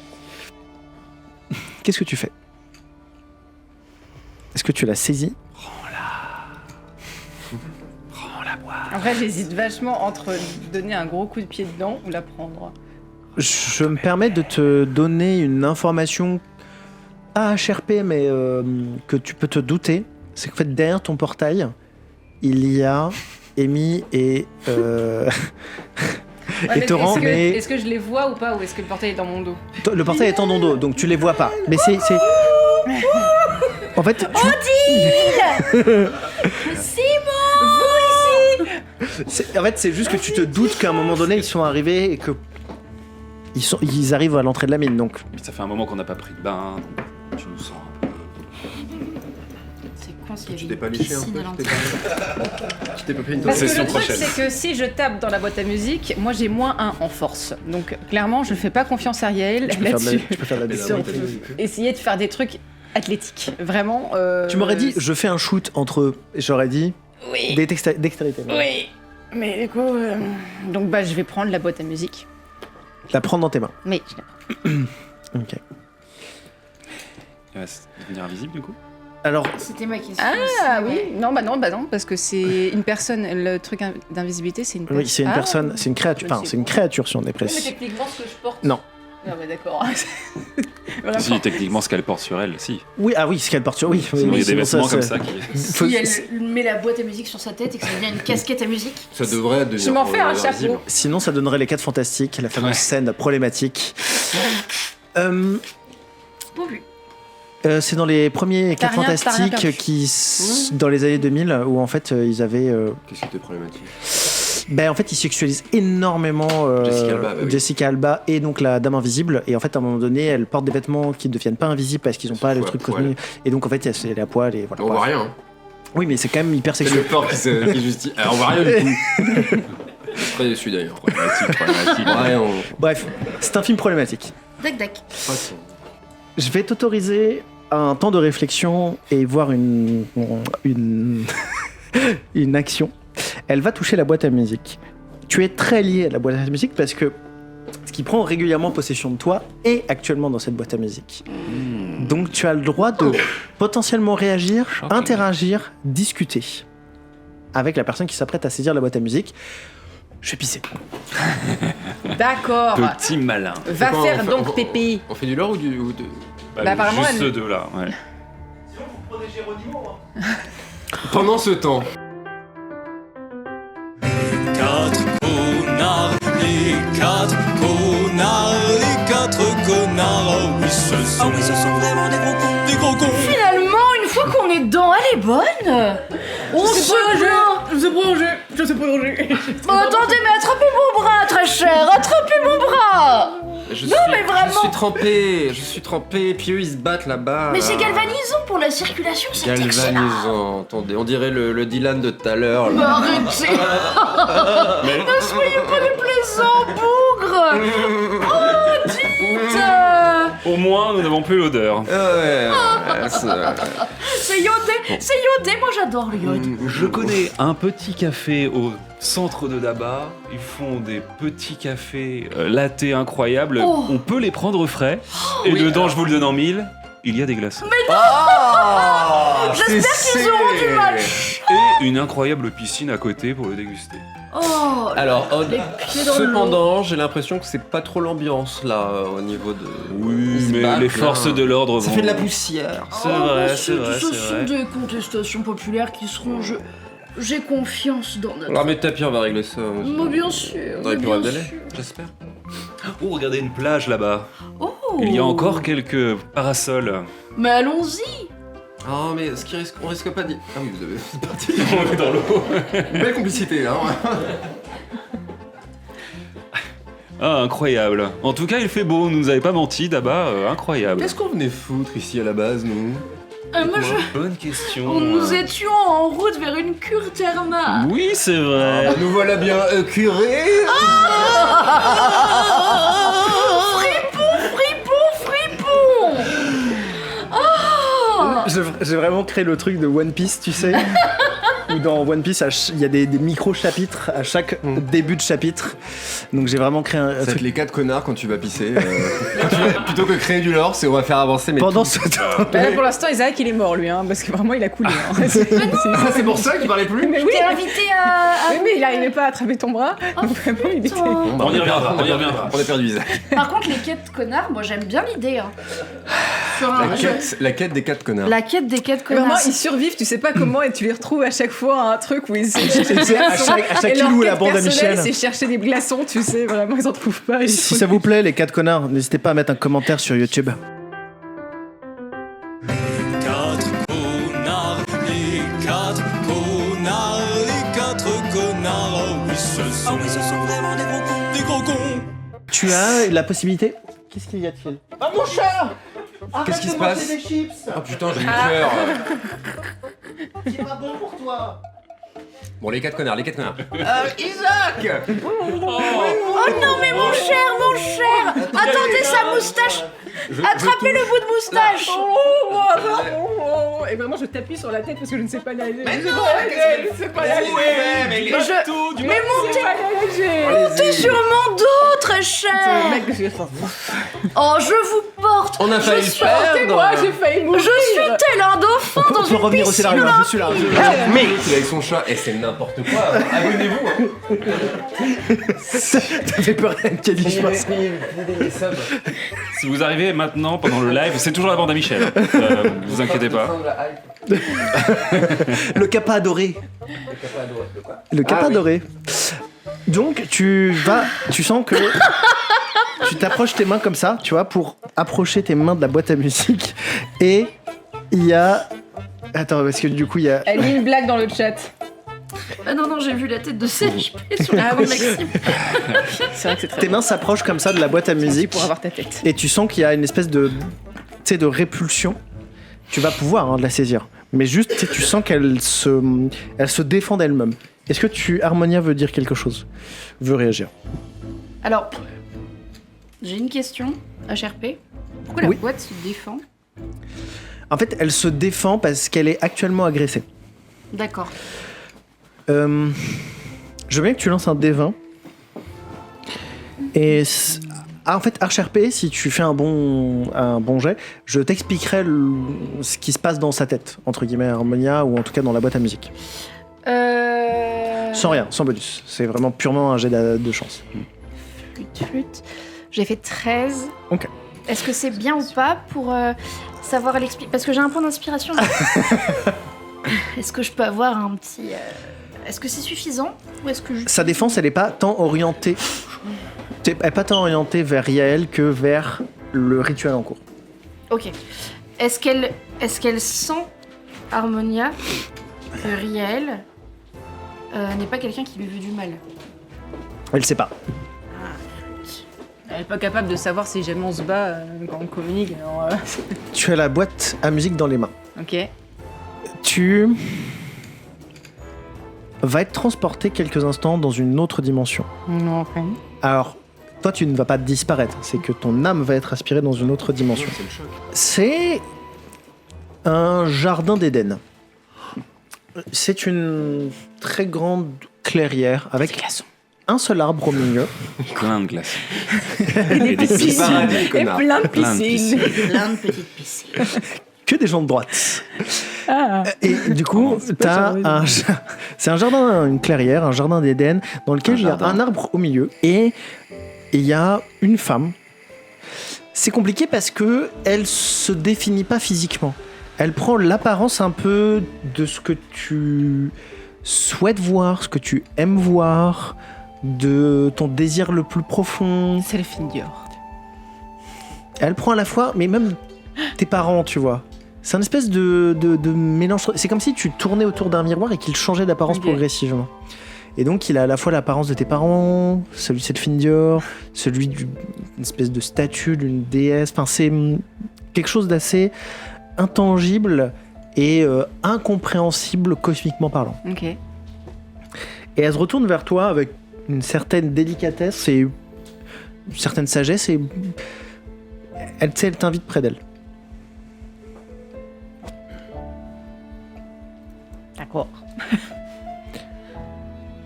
A: Qu'est-ce que tu fais? Est-ce que tu la saisis?
B: En vrai, j'hésite vachement entre donner un gros coup de pied dedans ou la prendre.
A: Je me permets de te donner une information pas HRP, mais que tu peux te douter. C'est qu'en fait, derrière ton portail, il y a Amy et Torrent, mais
B: Est-ce que je les vois ou pas, ou est-ce que le portail est dans mon dos?
A: le portail est en ton dos, donc tu les vois pas. Mais c'est... En fait, tu... En fait, c'est juste que tu te doutes qu'à un moment donné, ils sont arrivés et que ils arrivent à l'entrée de la mine, donc...
E: Mais ça fait un moment qu'on n'a pas pris de bain, donc tu nous sens un peu...
D: C'est con s'il y
C: Tu
D: avait
C: t'es pas
D: une
C: léché un
D: piscine
C: peu?
D: à l'entrée.
C: Tu t'es pas fait une
B: Parce que
E: Session
B: le truc,
E: prochaine.
B: c'est que si je tape dans la boîte à musique, moi j'ai -1 en force. Donc clairement, je fais pas confiance à Riel
A: Tu peux faire de la-
B: là-dessus.
A: tu peux faire de la
B: Sur- Essayer de faire des trucs athlétiques. Vraiment.
A: Tu m'aurais dit, je fais un shoot entre... J'aurais dit,
B: Oui.
A: dextérité.
B: Oui. Mais du coup. Donc bah, je vais prendre la boîte à musique.
A: La prendre dans tes mains.
B: Mais je la prends.
A: Ok.
E: Il va devenir invisible du coup.
A: Alors,
D: C'était ma question.
B: Ah oui. Non, bah non, parce que c'est une personne. Le truc d'invisibilité, c'est une personne.
A: oui, c'est une personne, c'est une créature. Enfin, c'est une créature, si on est
B: Oui, mais
A: précis.
B: techniquement, ce que je porte.
A: Non.
B: Non, mais d'accord. Vraiment.
E: Si, techniquement, ce qu'elle porte sur elle, si.
A: Oui, ah oui, ce qu'elle porte sur... Oui,
E: Sinon, il y a des vêtements comme
A: c'est-
E: ça qui...
A: Faut-
D: Si elle met la boîte à musique sur sa tête et que ça devient une casquette à musique.
C: Ça devrait devenir.
B: Je m'en fais un
C: invisible.
B: chapeau.
A: Sinon, ça donnerait les 4 fantastiques, la fameuse
E: Ouais.
A: scène problématique.
D: Bon vu.
A: C'est dans les premiers 4
B: T'as rien
A: fantastiques
B: perdu.
A: qui, dans les années 2000, où en fait ils avaient.
C: Qu'est-ce qui était problématique?
A: Ben en fait, ils sexualisent énormément
C: Jessica Alba, bah oui.
A: Jessica Alba et donc la Dame Invisible. Et en fait, à un moment donné, elle porte des vêtements qui ne deviennent pas invisibles parce qu'ils n'ont pas le
C: Ouais,
A: truc
C: poil.
A: connu. Et donc en fait, elle est à poil et voilà.
C: On voit
A: Bref.
C: rien. Hein.
A: Oui, mais c'est quand même hyper
C: C'est le
A: sexuel.
C: corps qui justifie. Alors, on voit rien du tout. Je suis très déçu d'ailleurs. Problématique. Ouais, on.
A: Bref, c'est un film problématique.
D: Dac dac.
A: Je vais t'autoriser un temps de réflexion et voir une action. Elle va toucher la boîte à musique. Tu es très lié à la boîte à musique parce que ce qui prend régulièrement possession de toi est actuellement dans cette boîte à musique. Donc tu as le droit de potentiellement réagir,
E: Shocking.
A: interagir, discuter avec la personne qui s'apprête à saisir la boîte à musique. Je vais pisser.
B: D'accord.
E: Petit malin.
B: Va
C: Quoi,
B: faire
C: on fait-
B: donc Pépé.
C: On fait du lore ou du. Ou de...
B: Bah, apparemment,
E: juste
B: elle-
E: ceux deux là, ouais.
F: Sinon, vous prenez Géronimo, hein.
C: Pendant ce temps.
I: Ce sont vraiment des gros cons.
D: Finalement, une fois qu'on est dedans, elle est bonne. On se plaint.
B: Je sais pas danger.
D: Bon, attendez, mais attrapez mon bras, très cher. Attrapez mon bras. Mais vraiment.
C: Je suis trempé, puis eux ils se battent là-bas.
D: Mais
C: là.
D: c'est galvanisant pour la circulation, c'est excellent.
C: Galvanisant, attendez, on dirait le Dylan de tout à l'heure.
D: Mais
C: là.
D: arrêtez. Ne soyez pas déplaisants, bougre. Oh, dites.
E: Au moins, nous n'avons plus l'odeur.
C: Ouais,
D: C'est iodé, moi j'adore le iode.
E: Je connais un petit café au centre de Daba. Ils font des petits cafés latte incroyables.
D: Oh.
E: On peut les prendre frais. Et dedans, je vous le donne en 1000. il y a des glaçons.
D: J'espère qu'ils auront du mal.
E: Et une incroyable piscine à côté pour le déguster.
D: Oh,
C: Alors,
D: les pieds dans le
C: cependant, j'ai l'impression que c'est pas trop l'ambiance là au niveau de.
E: Oui,
C: Ils se
E: mais
C: battent,
E: les
C: là.
E: forces de l'ordre
C: Ça
E: vont...
C: fait de la poussière.
E: C'est vrai, c'est vrai,
D: Ce
E: c'est
D: sont
E: vrai.
D: des contestations populaires qui seront. J'ai confiance dans notre.
C: Ah mais Tapir va régler ça.
D: Mais bien sûr.
C: Dans les
D: mais
C: plus brefs
D: bien
C: délais,
D: sûr.
C: j'espère.
E: Oh, regardez une plage là-bas.
D: Oh.
E: Il y a encore quelques parasols.
D: Mais allons-y.
C: Ah mais on risque pas d'y. Ah oui, vous avez. C'est parti. On est dans l'eau. Une belle complicité, hein.
E: Ah, incroyable. En tout cas, il fait beau, nous avez pas menti, Daba, incroyable.
C: Qu'est-ce qu'on venait foutre ici à la base, nous?
D: Moi,
E: Bonne question.
D: nous étions en route vers une cure thermale.
E: Oui, c'est vrai.
C: Nous voilà bien curés.
D: Fripon. Ah.
A: J'ai vraiment créé le truc de One Piece, tu sais. Où dans One Piece, il y a des micro-chapitres à chaque début de chapitre. Donc j'ai vraiment créé un
C: Ça va être
A: truc.
C: les 4 connards quand tu vas pisser. Plutôt que créer du lore, c'est on va faire avancer. Mais
A: Pendant
C: tout-
A: ce temps.
B: Bah là, pour l'instant, Isaac, il est mort, lui, hein, parce que vraiment, il a coulé. Hein.
C: Ah, c'est pour ça qu'il parlait plus.
B: Mais oui,
D: T'es invité à.
B: oui, mais il n'arrivait pas à attraper ton bras. Donc vraiment, il était...
C: Bon, bah,
E: On y reviendra, on y reviendra.
C: On a perdu Isaac.
D: Par contre, les quêtes connards, moi j'aime bien l'idée. Hein. Sur un
C: La quête des 4 connards.
D: La quête des quêtes
B: Vraiment,
D: connards.
B: ils survivent, tu sais pas comment, et tu les retrouves à chaque fois à un truc où ils se
A: à chaque
B: et leur
A: île où la
B: quête
A: bande à
B: personnelle,
A: Michel.
B: c'est chercher des glaçons, tu sais, vraiment, ils en trouvent pas. Ils
A: Si
B: sont-
A: ça vous plaît, les 4 connards, n'hésitez pas à mettre un commentaire sur YouTube.
I: Les quatre connards, oh oui, ce sont vraiment des gros cons.
A: Tu as la possibilité. Qu'est-ce qu'il y a-t-il? Ah, mon chat!
C: Qu'est-ce qui se passe?
A: Des chips!
C: Oh putain, j'ai eu peur.
A: C'est pas bon pour toi!
C: Bon, les 4 connards. Isaac.
D: Oh non, mais mon cher! Attendez sa moustache! Attrapez le bout de moustache!
B: Et vraiment, je t'appuie sur la tête parce que je ne sais pas nager.
C: Mais
B: je sais
C: non,
B: pas nager, je sais pas nager.
C: mais il est
D: Mais
B: Je sais pas nager.
D: montez sur mon dos, très cher!
B: Mec, je
D: Oh, je vous porte!
C: On a failli
D: je
C: se
D: suis,
C: perdre.
B: moi, j'ai failli mourir.
D: je suis tel un dauphin dans
A: On peut
D: une
A: revenir au
D: piscine
A: scénario, hein, je suis là.
C: Mais il est avec son chat et c'est n'importe quoi. Abonnez-vous.
A: T'as fait peur à Kelly, je pense.
E: Si vous arrivez maintenant pendant le live, c'est toujours la bande à Michel. Vous inquiétez pas.
A: Le kappa adoré. Le kappa adoré. Donc tu sens que tu t'approches tes mains comme ça, tu vois, pour approcher tes mains de la boîte à musique. Et il y a... Attends, parce que du coup il y a...
B: Elle lit une blague dans le chat.
D: Ah non, j'ai vu la tête de CHP sur la
B: oui.
D: Maxime.
B: C'est vrai que c'est très
A: Tes mains s'approchent comme ça de la boîte à musique.
B: pour avoir ta tête.
A: Et tu sens qu'il y a une espèce de, tu sais, de répulsion. Tu vas pouvoir la saisir. Mais juste, tu sais, tu sens qu'elle se défend d'elle-même. Est-ce que Harmonia veut dire quelque chose? Veut réagir?
D: Alors, j'ai une question, HRP. Pourquoi la
A: Oui.
D: boîte se défend?
A: En fait, elle se défend parce qu'elle est actuellement agressée.
D: D'accord.
A: Je veux bien que tu lances un D20. Et en fait, HRP, si tu fais un bon jet, je t'expliquerai ce qui se passe dans sa tête, entre guillemets, Harmonia, ou en tout cas dans la boîte à musique. Sans rien, sans bonus. C'est vraiment purement un jet de chance.
D: Flûte. J'ai fait 13.
A: Ok.
D: Est-ce que c'est bien ou pas pour savoir l'expliquer? Parce que j'ai un point d'inspiration. Est-ce que je peux avoir un petit... Est-ce que c'est suffisant? Ou est-ce que je...
A: Sa défense, elle n'est pas tant orientée. Elle n'est pas tant orientée vers Yael que vers le rituel en cours.
D: Ok. Est-ce qu'elle sent, Harmonia, que Riel n'est pas quelqu'un qui lui veut du mal?
A: Elle sait pas.
B: Elle est pas capable de savoir si jamais on se bat quand on communique. Alors,
A: Tu as la boîte à musique dans les mains.
B: Ok.
A: Tu vas être transporté quelques instants dans une autre dimension.
B: Non, enfin.
A: Alors, toi, tu ne vas pas disparaître. C'est que ton âme va être aspirée dans une autre dimension. C'est un jardin d'Éden. C'est une très grande clairière avec un seul arbre au milieu.
E: Plein de glace.
B: Et des piscines.
C: paradis,
B: Et
C: connard.
B: plein de
E: Plein de
B: piscines.
D: Plein de petites piscines.
A: Que des gens de droite.
B: Ah.
A: Et du coup,
B: c'est pas
A: t'as c'est un jardin, une clairière, un jardin d'Éden, dans lequel
E: Un
A: il y a
E: jardin.
A: un arbre au milieu. Et il y a une femme. C'est compliqué parce que elle se définit pas physiquement. Elle prend l'apparence un peu de ce que tu souhaites voir, ce que tu aimes voir, de ton désir le plus profond.
B: C'est le film Dior.
A: Elle prend à la fois, mais même tes parents, tu vois. C'est un espèce de mélange. C'est comme si tu tournais autour d'un miroir et qu'il changeait d'apparence
B: Ok.
A: progressivement. Et donc, il a à la fois l'apparence de tes parents, celui de Céline Dior, celui d'une espèce de statue, d'une déesse. Enfin, c'est quelque chose d'assez intangible et incompréhensible cosmiquement parlant.
B: Ok.
A: Et elle se retourne vers toi avec une certaine délicatesse et une certaine sagesse et elle, tu sais, elle t'invite près d'elle.
B: D'accord.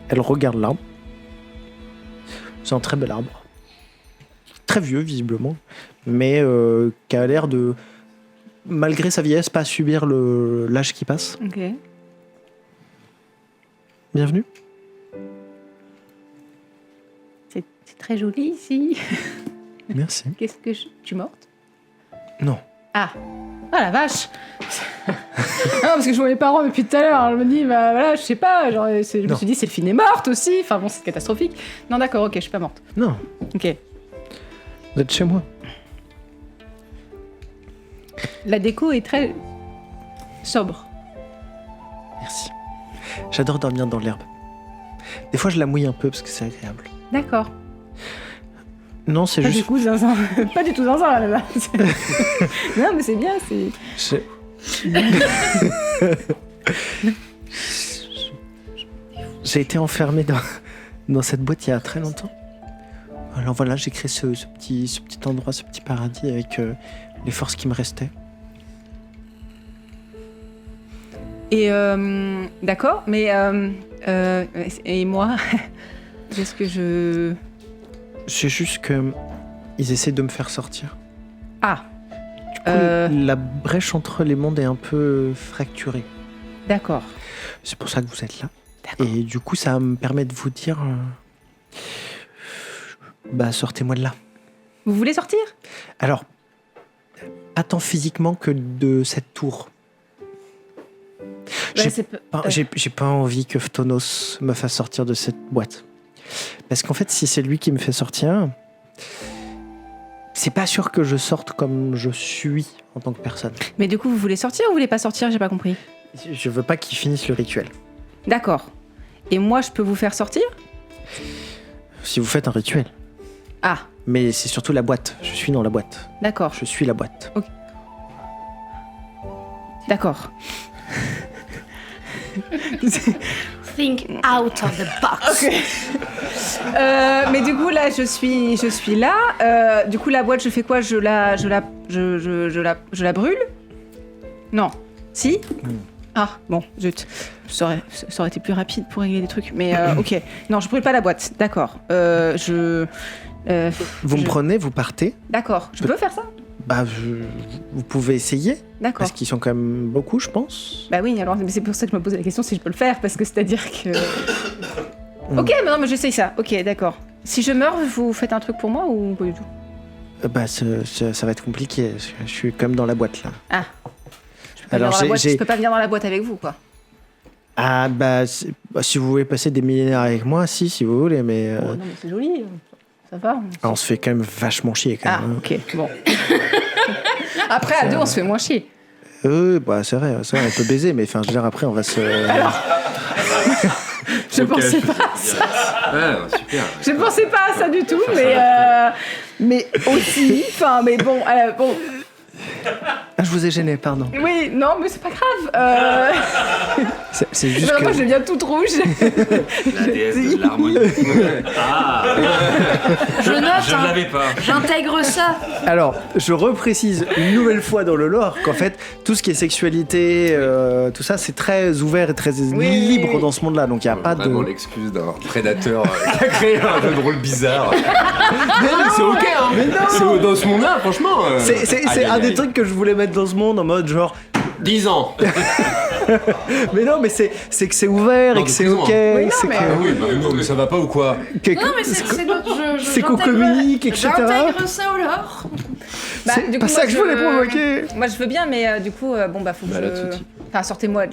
A: Elle regarde l'arbre. C'est un très bel arbre. Très vieux, visiblement. Mais qui a l'air de, malgré sa vieillesse, pas subir l'âge qui passe.
B: Ok.
A: Bienvenue.
B: C'est très joli ici.
A: Merci.
B: Qu'est-ce que je... Tu es morte?
A: Non.
B: Ah. Ah la vache. Non, parce que je vois mes parents depuis tout à l'heure. Alors je me dis, bah voilà, je sais pas. Genre, je me
A: Non.
B: suis dit, Célphine est morte aussi. Enfin bon, c'est catastrophique. Non, d'accord, ok, je suis pas morte.
A: Non.
B: Ok.
A: Vous êtes chez moi.
B: La déco est très sobre.
A: Merci. J'adore dormir dans l'herbe. Des fois, je la mouille un peu parce que c'est agréable.
B: D'accord.
A: Non, c'est
B: Pas
A: juste.
B: du coup zinzin. Pas du tout zinzin là-bas. Non, mais c'est bien, c'est...
A: J'ai été enfermé dans cette boîte il y a très longtemps. Alors voilà, j'ai créé ce petit endroit, ce petit paradis avec les forces qui me restaient.
B: Et d'accord, mais et moi, est-ce que je...
A: C'est juste que ils essaient de me faire sortir.
B: Ah,
A: Du coup, la brèche entre les mondes est un peu fracturée.
B: d'accord.
A: C'est pour ça que vous êtes là. Et du coup, ça me permet de vous dire... bah, sortez-moi de là.
B: Vous voulez sortir?
A: Alors, pas tant physiquement que de cette tour. J'ai j'ai pas envie que Phtonos me fasse sortir de cette boîte. Parce qu'en fait, si c'est lui qui me fait sortir, c'est pas sûr que je sorte comme je suis en tant que personne.
B: Mais du coup, vous voulez sortir ou vous voulez pas sortir? J'ai pas compris.
A: Je veux pas qu'il finisse le rituel.
B: D'accord. Et moi, je peux vous faire sortir?
A: Si vous faites un rituel.
B: Ah,
A: Mais c'est surtout la boîte. Je suis dans la boîte.
B: d'accord.
A: Je suis la boîte.
B: D'accord.
D: Think out of the box.
B: Mais du coup, là, je suis là. Du coup, la boîte, je fais quoi? Je la brûle? Non. Si? Ah, bon, zut. Ça aurait été plus rapide pour régler des trucs. Mais ok. Non, je brûle pas la boîte. D'accord.
A: Vous me prenez, vous partez.
B: D'accord. Je peux faire ça?
A: Bah, vous pouvez essayer.
B: D'accord.
A: Parce qu'ils sont quand même beaucoup, je pense.
B: Bah oui, alors mais c'est pour ça que je me posais la question si je peux le faire, parce que c'est-à-dire que... Ok, mais non, mais j'essaye ça. Ok, d'accord. Si je meurs, vous faites un truc pour moi ou pas du tout?
A: Bah, ça va être compliqué. Je suis quand même dans la boîte, là.
B: Ah. Je peux pas,
A: Alors,
B: venir dans la boîte,
A: j'ai-
B: je peux pas venir dans la boîte avec vous, quoi.
A: Ah, bah, si vous voulez passer des millénaires avec moi, si vous voulez, mais...
B: Oh, non, mais c'est joli. Ça va.
A: on se fait quand même vachement chier, quand
B: Ah,
A: même. hein.
B: ok, bon. Après, à deux, on se fait moins chier.
A: Bah, c'est vrai, on peut baiser, mais enfin, je veux dire, après, on va se...
B: Je pensais pas à ça.
C: Ouais, super.
B: Je pensais pas à ça du tout, mais aussi... Enfin, mais bon, bon...
A: Ah, je vous ai gêné, pardon.
B: Oui, non, mais c'est pas grave.
A: C'est juste
B: Moi, je
A: que...
B: deviens toute rouge.
E: La déesse de l'harmonie. Ah,
D: Je note,
E: je ne
D: hein.
E: l'avais pas.
D: J'intègre ça.
A: Alors, je reprécise une nouvelle fois dans le lore qu'en fait, tout ce qui est sexualité, tout ça, c'est très ouvert et très libre
B: oui.
A: dans ce monde-là. Donc, il n'y a pas de...
C: Vraiment l'excuse d'un prédateur qui a créé un jeu de rôle bizarre. Mais c'est ok, hein.
A: Mais non.
C: C'est dans ce monde-là, franchement.
A: C'est un des trucs que je voulais mettre dans ce monde en mode genre...
C: 10 ans.
A: Mais non, mais c'est que c'est ouvert
C: Non,
A: et que c'est
C: excuse-moi.
A: ok.
B: Oui, non,
A: c'est
B: mais-
A: que-
C: Ah oui, bah non, mais ça va pas ou quoi?
A: que-
D: Non, mais c'est notre jeu.
A: c'est qu'on communique, etc.
D: J'intègre ça au lore.
B: Bah,
A: C'est
B: du
A: pas
B: coup,
A: ça
B: moi,
A: que je voulais provoquer.
B: Moi, je veux bien, mais du coup, bon, bah, faut que
C: Bah, là, tout de
B: je...
C: suite.
B: Enfin, sortez-moi de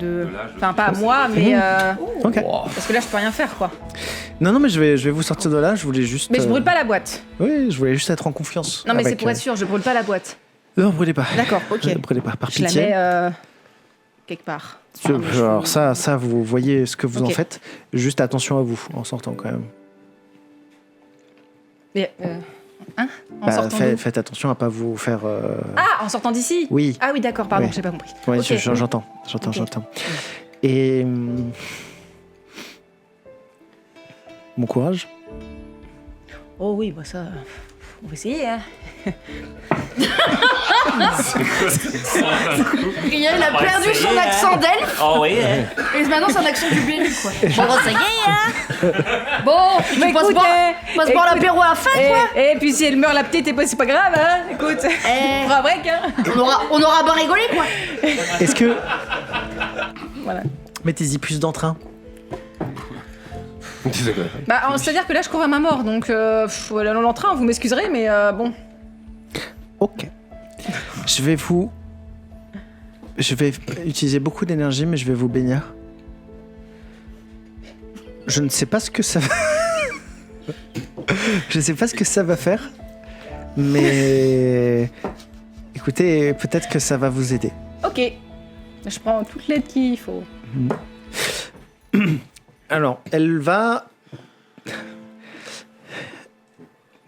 E: De là, je
B: Enfin, pas à moi, mais...
A: Ok.
B: Parce que là, je peux rien faire, quoi.
A: Non, mais je vais vous sortir de là. Je voulais juste...
B: Mais je brûle pas la boîte.
A: Oui, je voulais juste être en confiance.
B: Non, mais c'est
A: avec,
B: pour être sûr, je brûle pas la boîte.
A: Non, brûlez pas.
B: D'accord, ok.
A: Brûlez pas, par
B: Je la
A: pitié.
B: mets quelque part.
A: Je-
B: Enfin, mais je-
A: Alors ça, vous voyez ce que vous en
B: Ok.
A: faites. Juste attention à vous en sortant quand même.
B: Mais, hein En
A: Bah,
B: sortant d'où
A: faites attention à pas vous faire.
B: Ah, en sortant d'ici
A: Oui.
B: Ah oui, d'accord, pardon,
A: Oui.
B: j'ai pas compris.
A: Ouais,
B: Ok.
A: j'entends.
B: Ok.
A: Et bon courage.
B: Oh oui, bah ça... On va essayer, hein.
D: Rien, il a perdu son accent d'elfe.
E: Oh oui.
D: Et maintenant, c'est un accent du Béni, quoi. Bon, ça y est, hein. Bon, tu
B: Mais
D: passes
B: écoute,
D: boire l'apéro à la fin, quoi.
B: Et puis si elle meurt la petite, c'est pas grave, hein. Écoute, on fera un break, hein.
D: On aura bien rigolé, quoi.
A: Est-ce que
B: Voilà.
A: mettez-y plus d'entrain.
B: Bah, c'est-à-dire que là, je cours à ma mort, donc l'entrain, vous m'excuserez, mais bon.
A: Ok. Je vais utiliser beaucoup d'énergie, mais je vais vous bénir. Je ne sais pas ce que ça va... Je sais pas ce que ça va faire, mais... Écoutez, peut-être que ça va vous aider.
B: Ok. Je prends toute l'aide qu'il faut.
A: Alors, elle va...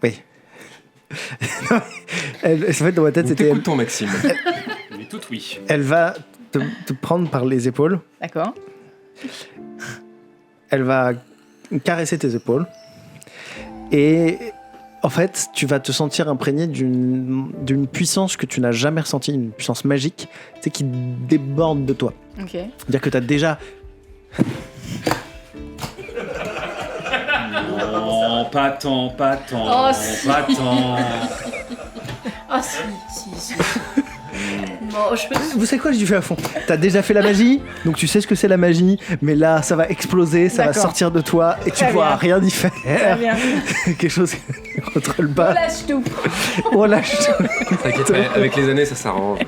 A: Oui. En fait, dans ma tête, c'était...
C: T'écoutes ton Maxime.
E: Mais tout oui.
A: Elle va te prendre par les épaules.
B: D'accord.
A: Elle va caresser tes épaules. Et en fait, tu vas te sentir imprégné d'une puissance que tu n'as jamais ressentie, une puissance magique, tu sais, qui déborde de toi.
B: Ok.
A: C'est-à-dire que tu as déjà...
E: Non, pas tant.
D: Oh, si.
E: Pas tant.
D: Ah, si. Bon, je peux...
A: Vous savez quoi, je lui fais à fond. T'as déjà fait la magie, donc tu sais ce que c'est la magie, mais là, ça va exploser, ça va
B: D'accord.
A: sortir de toi, et tu
B: Très
A: pourras
B: bien.
A: rien y faire.
B: Très bien.
A: Quelque chose que tu ne contrôles
B: On
A: pas.
B: lâche tout.
A: On lâche tout.
C: T'inquiète, avec les années, ça s'arrange.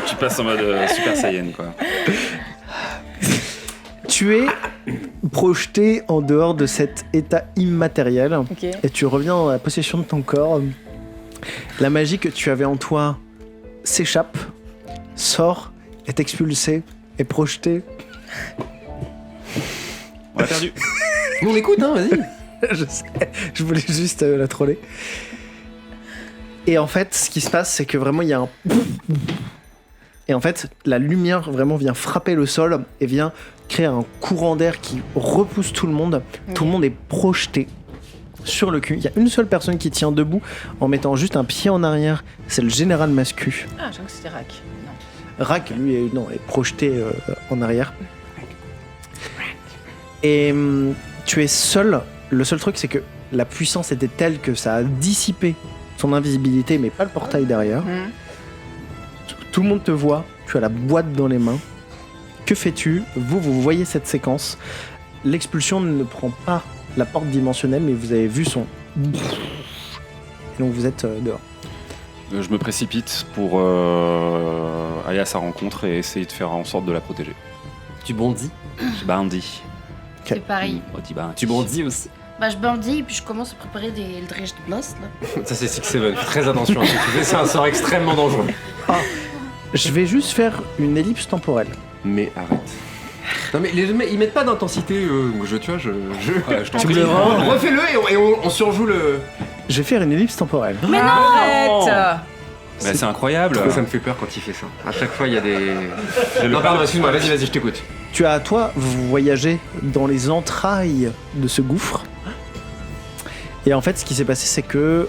E: Tu passes en mode Super Saiyan, quoi.
A: Tu es projeté en dehors de cet état immatériel,
B: Ok.
A: et tu reviens dans la possession de ton corps. La magie que tu avais en toi s'échappe, sort, est expulsée, est projetée.
E: On a perdu.
C: On écoute, hein, vas-y.
A: Je sais, je voulais juste la troller. Et en fait, ce qui se passe, c'est que vraiment, il y a un... Et en fait, la lumière vraiment vient frapper le sol et vient créer un courant d'air qui repousse tout le monde. Tout le monde est projeté sur le cul. Il y a une seule personne qui tient debout en mettant juste un pied en arrière. C'est le général Mascu.
B: Ah, je crois que c'était Rack. Non.
A: Rack, lui, est projeté en arrière. Et tu es seul. Le seul truc, c'est que la puissance était telle que ça a dissipé son invisibilité, mais pas le portail derrière.
B: Mhm.
A: Tout le monde te voit. Tu as la boîte dans les mains. Que fais-tu ? Vous voyez cette séquence. L'expulsion ne prend pas la porte dimensionnelle, mais vous avez vu son... Et donc vous êtes dehors.
E: Je me précipite pour aller à sa rencontre et essayer de faire en sorte de la protéger.
C: Tu bondis.
E: Je bandis.
D: C'est pareil.
C: Tu bondis aussi.
D: Bah, je bandis et puis je commence à préparer des Eldritch Blast, là.
C: Ça, c'est 6-7. Fais très attention à ce que tu fais. C'est un sort extrêmement dangereux.
A: Je vais juste faire une ellipse temporelle.
C: Mais arrête. Non, mais les mecs, ils mettent pas d'intensité. Tu vois,
E: Ouais, je t'en
A: Tu
E: prie.
A: me le rends.
C: Refais-le et on surjoue le.
A: Je vais faire une ellipse temporelle.
B: Mais non. Arrête.
E: Bah, c'est incroyable.
C: Ça me fait peur quand il fait ça. À chaque fois, il y a des...
E: J'ai le
C: Non, pardon, excuse-moi, vas-y, je t'écoute.
A: Tu as, toi, voyagé dans les entrailles de ce gouffre. Et en fait, ce qui s'est passé, c'est que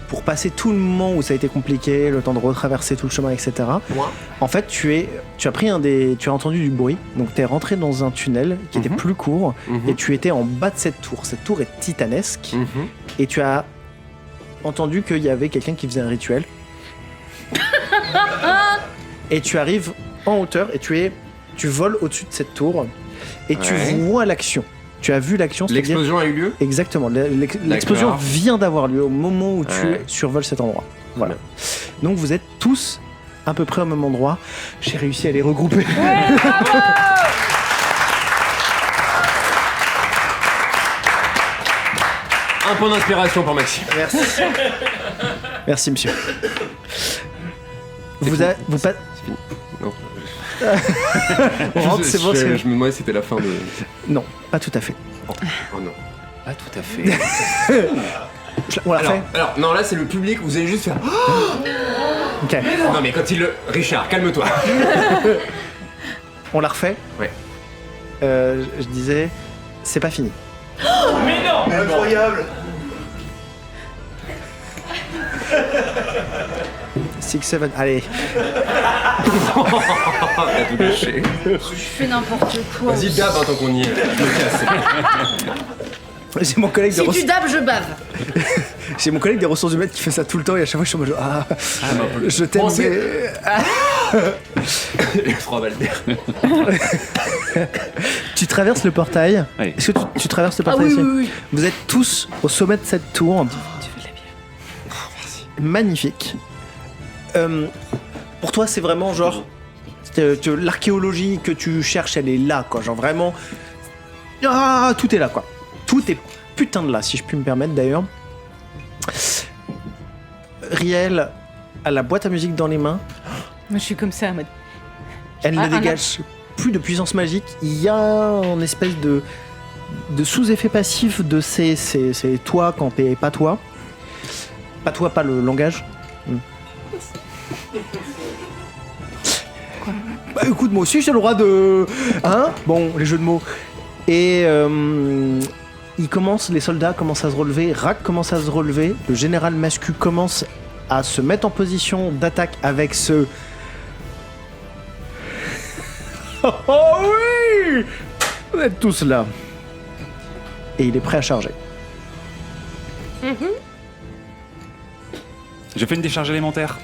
A: pour passer tout le moment où ça a été compliqué, le temps de retraverser tout le chemin, etc.
C: Moi
A: En fait, tu as entendu du bruit, donc tu es rentré dans un tunnel qui était plus court, et tu étais en bas de cette tour. Cette tour est titanesque, et tu as entendu qu'il y avait quelqu'un qui faisait un rituel. Et tu arrives en hauteur, et tu voles au-dessus de cette tour, et tu vois l'action. Tu as vu l'action.
C: L'explosion a eu lieu?
A: Exactement. L'explosion vient d'avoir lieu au moment où tu survoles cet endroit. Voilà. Donc vous êtes tous à peu près au même endroit. J'ai réussi à les regrouper.
C: Un point d'inspiration pour Maxime.
A: Merci. Merci, monsieur. Vous pas...
C: C'est fini. Non.
A: On rentre, c'est bon.
C: Je me demandais si c'était la fin de...
A: Non, pas tout à fait.
C: Oh non.
E: Pas tout à fait.
A: On l'a fait.
C: Alors, non, là c'est le public, vous allez juste faire...
A: Ok.
C: Non mais quand il le... Richard, calme-toi.
A: On l'a refait.
C: Ouais.
A: Je disais, c'est pas fini.
F: Mais non! Incroyable!
A: 6, 7, allez.
C: T'as tout gâché.
D: Je fais n'importe quoi.
C: Vas-y, dab tant qu'on y est. Je me casse.
A: J'ai mon collègue
D: Si tu dabs, je bave.
A: J'ai mon collègue des ressources humaines qui fait ça tout le temps et à chaque fois je suis en mode je t'aime mais...
C: 3 balles d'air.
A: Tu traverses le portail.
E: Oui.
A: Est-ce que tu traverses le portail
D: oui,
A: ici
D: oui, oui.
A: Vous êtes tous au sommet de cette tour.
B: Tu veux de la bière?
A: Magnifique. Pour toi c'est vraiment genre l'archéologie que tu cherches, elle est là quoi, genre vraiment tout est là quoi. Tout est putain de là, si je puis me permettre d'ailleurs. Riel a la boîte à musique dans les mains.
B: Moi, je suis comme ça, en mode.
A: Elle ne dégage plus de puissance magique. Il y a un espèce de sous-effet passif de c'est toi quand t'es pas toi. Pas toi, pas le langage. Bah écoute, moi aussi j'ai le droit de... Hein? Bon, les jeux de mots. Et les soldats commencent à se relever, Rak commence à se relever, le général Mascu commence à se mettre en position d'attaque avec ce... Oh oui! Vous êtes tous là. Et il est prêt à charger.
E: Je fais une décharge élémentaire.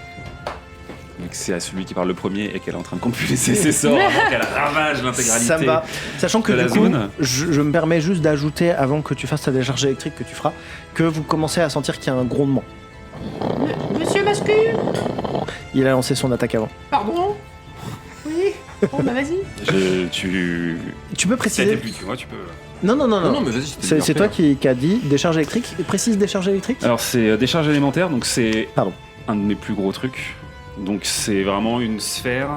E: Donc c'est à celui qui parle le premier et qu'elle est en train de compiler ses sorts avant qu'elle ravage l'intégralité.
A: Ça me va. Sachant que
E: de la
A: du coup,
E: zone.
A: je me permets juste d'ajouter, avant que tu fasses ta décharge électrique que tu feras, que vous commencez à sentir qu'il y a un grondement.
H: Monsieur Mascu?
A: Il a lancé son attaque avant.
H: Pardon? Oui? Bon, bah vas-y.
A: Tu peux
E: Si t'as
A: préciser...
E: été plus, tu vois, tu peux...
A: Non,
C: mais vas-y, c'était
A: C'est toi qui a dit décharge électrique. Précise décharge électrique.
E: Alors c'est décharge élémentaire, donc c'est
A: Pardon.
E: un de mes plus gros trucs. Donc c'est vraiment une sphère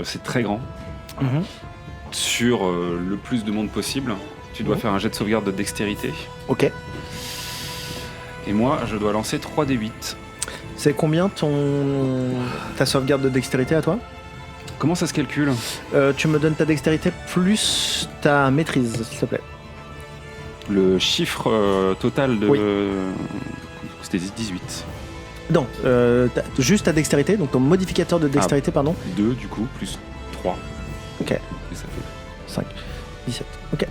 E: c'est très grand. Sur le plus de monde possible. Tu dois faire un jet de sauvegarde de dextérité.
A: Ok.
E: Et moi, je dois lancer 3d8.
A: C'est combien ta sauvegarde de dextérité à toi?
E: Comment ça se calcule?
A: Tu me donnes ta dextérité plus ta maîtrise, s'il te plaît.
E: Le chiffre total de...
A: Oui.
E: C'était 18.
A: Non, juste ta dextérité, donc ton modificateur de dextérité, pardon.
E: 2 du coup, plus 3.
A: Ok.
E: Et ça fait...
A: 5, 17. Ok.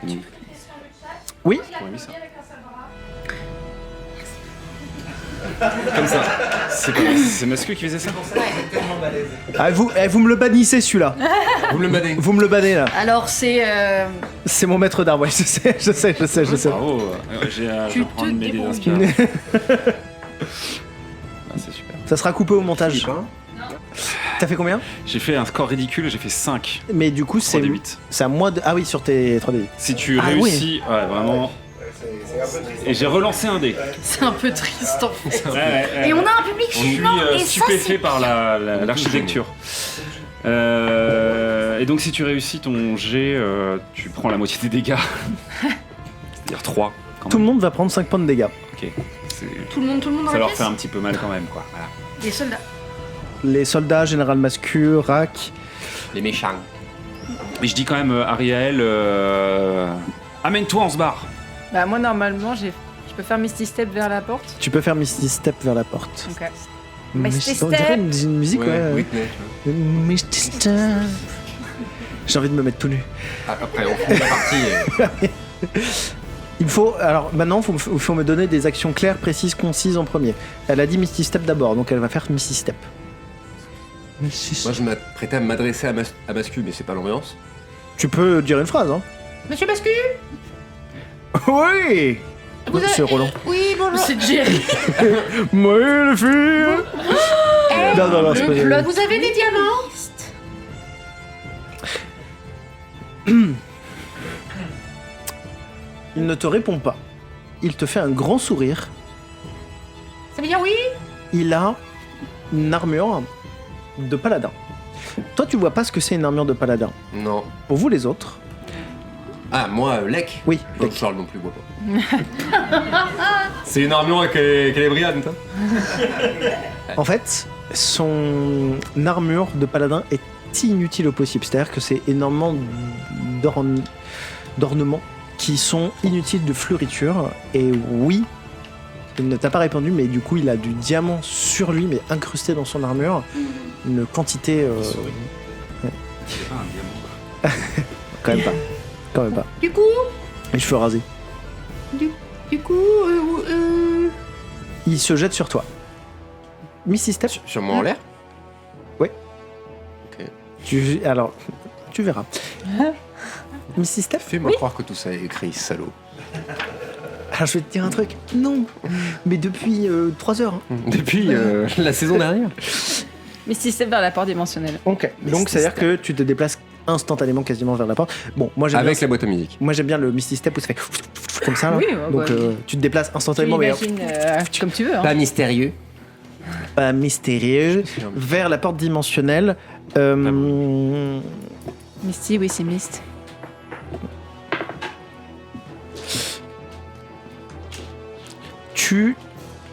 E: Donc,
A: Oui.
E: on a mis ça.
C: Comme ça.
E: C'est Masque qui faisait ça?
A: Vous me le bannissez celui-là.
C: Vous me le badez.
A: Vous me le bannez là.
D: Alors c'est...
A: C'est mon maître d'armes, ouais, je sais.
E: Bravo. Je vais prendre mes dés d'inspiration. C'est super.
A: Ça sera coupé au montage. T'as fait combien?
E: J'ai fait un score ridicule, j'ai fait 5.
A: Mais du coup, c'est
E: 3d8.
A: à moi de... Ah oui, sur tes 3D8.
E: Si tu
A: Ah
E: réussis, ouais, vraiment. Et j'ai relancé un dé.
D: C'est un peu triste en fait.
E: Ouais.
D: Et on a un public
E: On est
D: chiant et ça
E: stupéfait
D: c'est...
E: par l'architecture. Et donc si tu réussis ton jet, tu prends la moitié des dégâts. C'est-à-dire 3.
A: Tout le monde va prendre 5 points de dégâts.
E: Ok.
D: Tout le monde dans
E: Ça
D: la
E: leur
D: pièce
E: fait un petit peu mal quand même, quoi. Voilà.
D: Les soldats.
A: Les soldats, Général Mascu, Rack.
C: Les méchants.
E: Mais je dis quand même, Ariel, amène-toi, on se barre.
B: Bah moi normalement je peux faire Misty Step vers la porte.
A: Tu peux faire Misty Step vers la porte.
B: Ok.
A: Misty
B: Misty
A: On dirait
B: Step.
A: une musique, ouais.
C: Whitney, tu vois.
A: Misty Step. J'ai envie de me mettre tout nu.
C: Après, on finit la partie.
A: Il faut. Alors maintenant, il faut me donner des actions claires, précises, concises en premier. Elle a dit Misty Step d'abord, donc elle va faire Misty Step.
C: Moi, je m'apprêtais à m'adresser à Mascu, mais c'est pas l'ambiance.
A: Tu peux dire une phrase, hein.
H: Monsieur Bascu,
A: Oui. C'est Roland.
H: oui, bonjour.
D: C'est Jerry.
A: Oui, les filles. Non, c'est pas
H: Vous avez des diamants?
A: Il ne te répond pas. Il te fait un grand sourire.
H: Ça veut dire oui?
A: Il a une armure de paladin. Toi, tu vois pas ce que c'est une armure de paladin.
C: Non.
A: Pour vous, les autres.
C: Ah, moi, Lec.
A: Oui,
C: Non,
A: Lec.
C: Charles non plus, moi pas. C'est une armure qu'elle est brillante, hein.
A: En fait, son armure de paladin est inutile au possible. C'est-à-dire que c'est énormément d'ornements qui sont inutiles de fleuriture. Et oui, il ne t'a pas répondu, mais du coup, il a du diamant sur lui, mais incrusté dans son armure. Une quantité...
E: C'est pas un diamant.
A: quand même pas. Quand même pas.
H: Du coup,
A: Les cheveux rasés.
H: du coup,
A: Il se jette sur toi. Misty Step,
C: Sur moi en l'air.
A: alors, tu verras. Misty Step,
C: Fais-moi croire que tout ça est écrit, salaud.
A: alors je vais te dire un truc. Non, mais depuis 3 heures. hein.
C: Depuis la saison dernière.
B: Misty Step vers la porte dimensionnelle.
A: Ok. Donc
C: Misty
A: c'est-à-dire
C: Step.
A: que tu te déplaces instantanément quasiment vers la porte. Bon, moi j'aime
C: Avec
A: bien.
C: la boîte à musique.
A: Moi j'aime bien le Misty Step où ça fait comme ça. Là.
B: Oui, ouais,
A: Donc
B: ouais.
A: tu te déplaces
B: Tu
A: instantanément, mais
B: l'imagines comme tu veux. Hein.
C: Pas mystérieux.
A: pas mystérieux, vers la porte dimensionnelle.
B: Misty, oui, c'est Mist.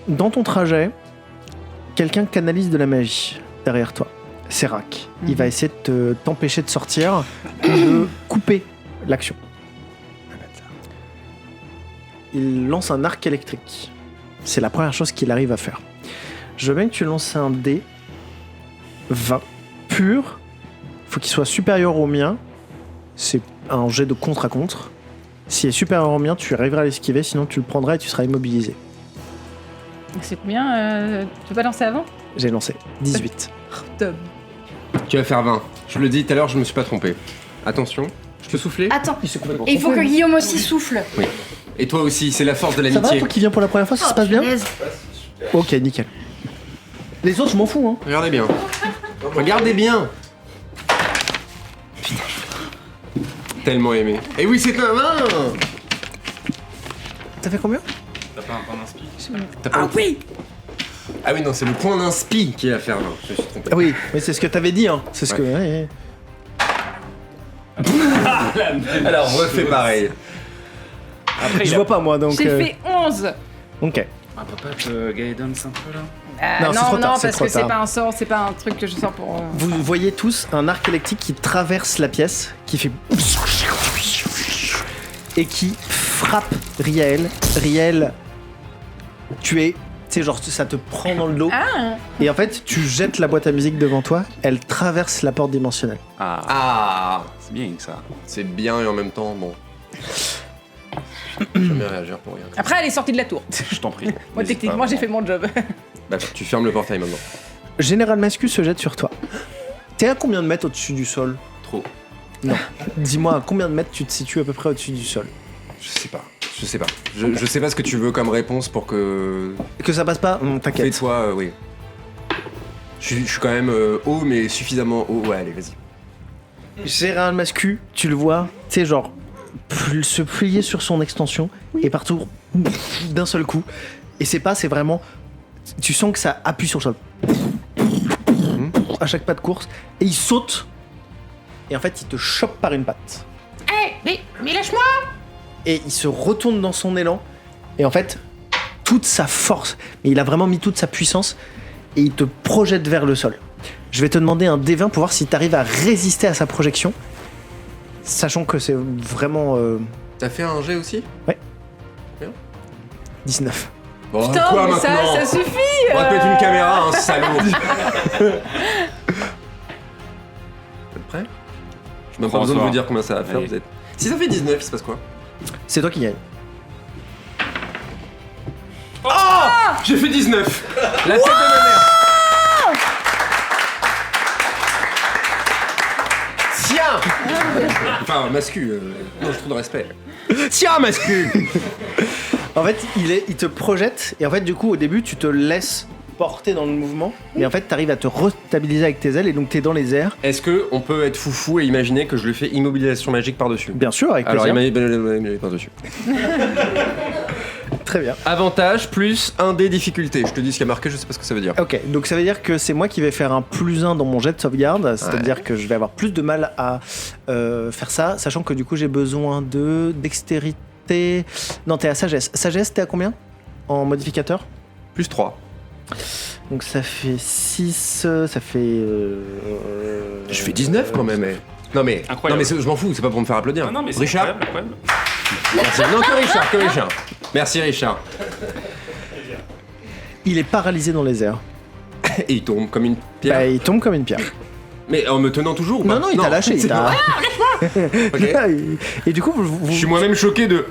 A: Dans ton trajet, quelqu'un canalise de la magie derrière toi. C'est Rack. Il va essayer de t'empêcher de sortir ou de couper l'action. Il lance un arc électrique. C'est la première chose qu'il arrive à faire. Je veux bien que tu lances un dé 20 pur. Il faut qu'il soit supérieur au mien. C'est un jet de contre à contre. S'il est supérieur au mien, tu arriveras à l'esquiver, sinon tu le prendras et tu seras immobilisé.
B: C'est combien Tu peux pas lancer avant?
A: J'ai lancé 18.
B: Top.
C: Tu vas faire 20. Je le dis tout à l'heure, je me suis pas trompé. Attention, je peux souffler.
D: Attends. Et il faut que Guillaume aussi souffle.
C: Oui. Et toi aussi, c'est la force de
A: Ça va,
C: l'amitié.
A: toi qui viens pour la première fois, ça se passe bien?
D: Punaise.
A: Ok, nickel. Les autres, je m'en fous, hein.
C: Regardez bien. Regardez bien. Putain. Tellement aimé. Et oui, c'est un 20.
A: T'as fait combien?
E: T'as pas un point d'inspi?
C: Ah oui. Ah oui, non, c'est le point d'inspi qui va faire 20. Je me suis trompé.
A: Ah oui, mais c'est ce que t'avais dit, hein. C'est ce que. ouais.
C: Alors, refais pareil.
E: Après,
A: Je vois pas, moi, donc.
B: J'ai fait 11.
A: Ok.
E: On peut pas te guidance un peu là?
A: Non, c'est trop tard, c'est
B: parce
A: trop
B: que c'est
A: tard.
B: pas un sort, c'est pas un truc que je sors pour.
A: Vous voyez tous un arc électrique qui traverse la pièce, qui fait. Et qui frappe Riel. Riel, tu es. Tu sais, genre, ça te prend dans le dos.
B: Ah.
A: Et en fait, tu jettes la boîte à musique devant toi, elle traverse la porte dimensionnelle.
E: Ah,
C: Ah,
E: c'est bien ça.
C: c'est bien et en même temps, bon. Jamais réagir pour rien.
B: Après, elle est sortie de la tour.
E: Je t'en prie.
B: Moi, techniquement, j'ai fait mon job.
C: Bah, tu fermes le portail maintenant.
A: Général Mascu se jette sur toi. T'es à combien de mètres au-dessus du sol?
C: Trop.
A: Non. Dis-moi, à combien de mètres tu te situes à peu près au-dessus du sol?
C: Je sais pas. Je sais pas. Je sais pas ce que tu veux comme réponse pour que.
A: Que ça passe pas? T'inquiète.
C: Fais-toi, oui. Je suis quand même haut, mais suffisamment haut. Ouais, allez, vas-y.
A: Général Mascu, tu le vois, tu sais, genre, se plier sur son extension et partout d'un seul coup. Et c'est vraiment. Tu sens que ça appuie sur le sol. À chaque pas de course. Et il saute. Et en fait, il te chope par une patte.
H: mais lâche-moi.
A: Et il se retourne dans son élan. Et en fait, toute sa force, mais il a vraiment mis toute sa puissance et il te projette vers le sol. Je vais te demander un D20 pour voir si tu arrives à résister à sa projection, sachant que c'est vraiment...
C: T'as fait un jet aussi?
A: 19.
C: Bon,
B: Putain,
C: quoi
B: mais
C: maintenant?
B: ça suffit.
C: On va te mettre une caméra, un salaud. Vous êtes prêts? Je n'ai pas besoin de vous dire combien ça va faire.
E: Allez.
C: Vous êtes... Si ça fait 19, il se passe quoi?
A: C'est toi qui gagne.
C: Oh, j'ai fait 19. La tête de ma mère. Tiens. Enfin, mascu. Non, je trouve de respect. Tiens, mascu.
A: En fait, il te projette et en fait, du coup, au début, tu te laisses porter dans le mouvement, mais en fait, t'arrives à te restabiliser avec tes ailes et donc t'es dans les airs.
C: Est-ce que on peut être foufou et imaginer que je lui fais immobilisation magique par-dessus?
A: Bien sûr, avec
C: Alors,
A: plaisir.
C: immobilisation par-dessus.
A: Très bien.
C: Avantage plus 1 des difficultés. Je te dis ce qui a marqué, je sais pas ce que ça veut dire.
A: Ok, donc ça veut dire que c'est moi qui vais faire un +1 dans mon jet de sauvegarde, c'est-à-dire que je vais avoir plus de mal à faire ça, sachant que du coup j'ai besoin de dextérité. Non, t'es à sagesse. Sagesse, t'es à combien en modificateur?
C: Plus 3.
A: Donc ça fait 6, ça fait...
C: Je fais 19 quand même. Non mais,
E: Incroyable.
C: je m'en fous, c'est pas pour me faire applaudir.
E: Non, mais c'est
C: Richard.
E: incroyable.
C: Merci. Non, que Richard. Merci Richard.
A: Il est paralysé dans les airs.
C: Et il tombe comme une pierre.
A: Bah, il tombe comme une pierre.
C: Mais en me tenant toujours ou pas?
A: Non, il t'a lâché. Il
C: c'est
A: t'a...
C: Ok.
A: Et du coup, vous...
C: Je suis moi-même choqué de...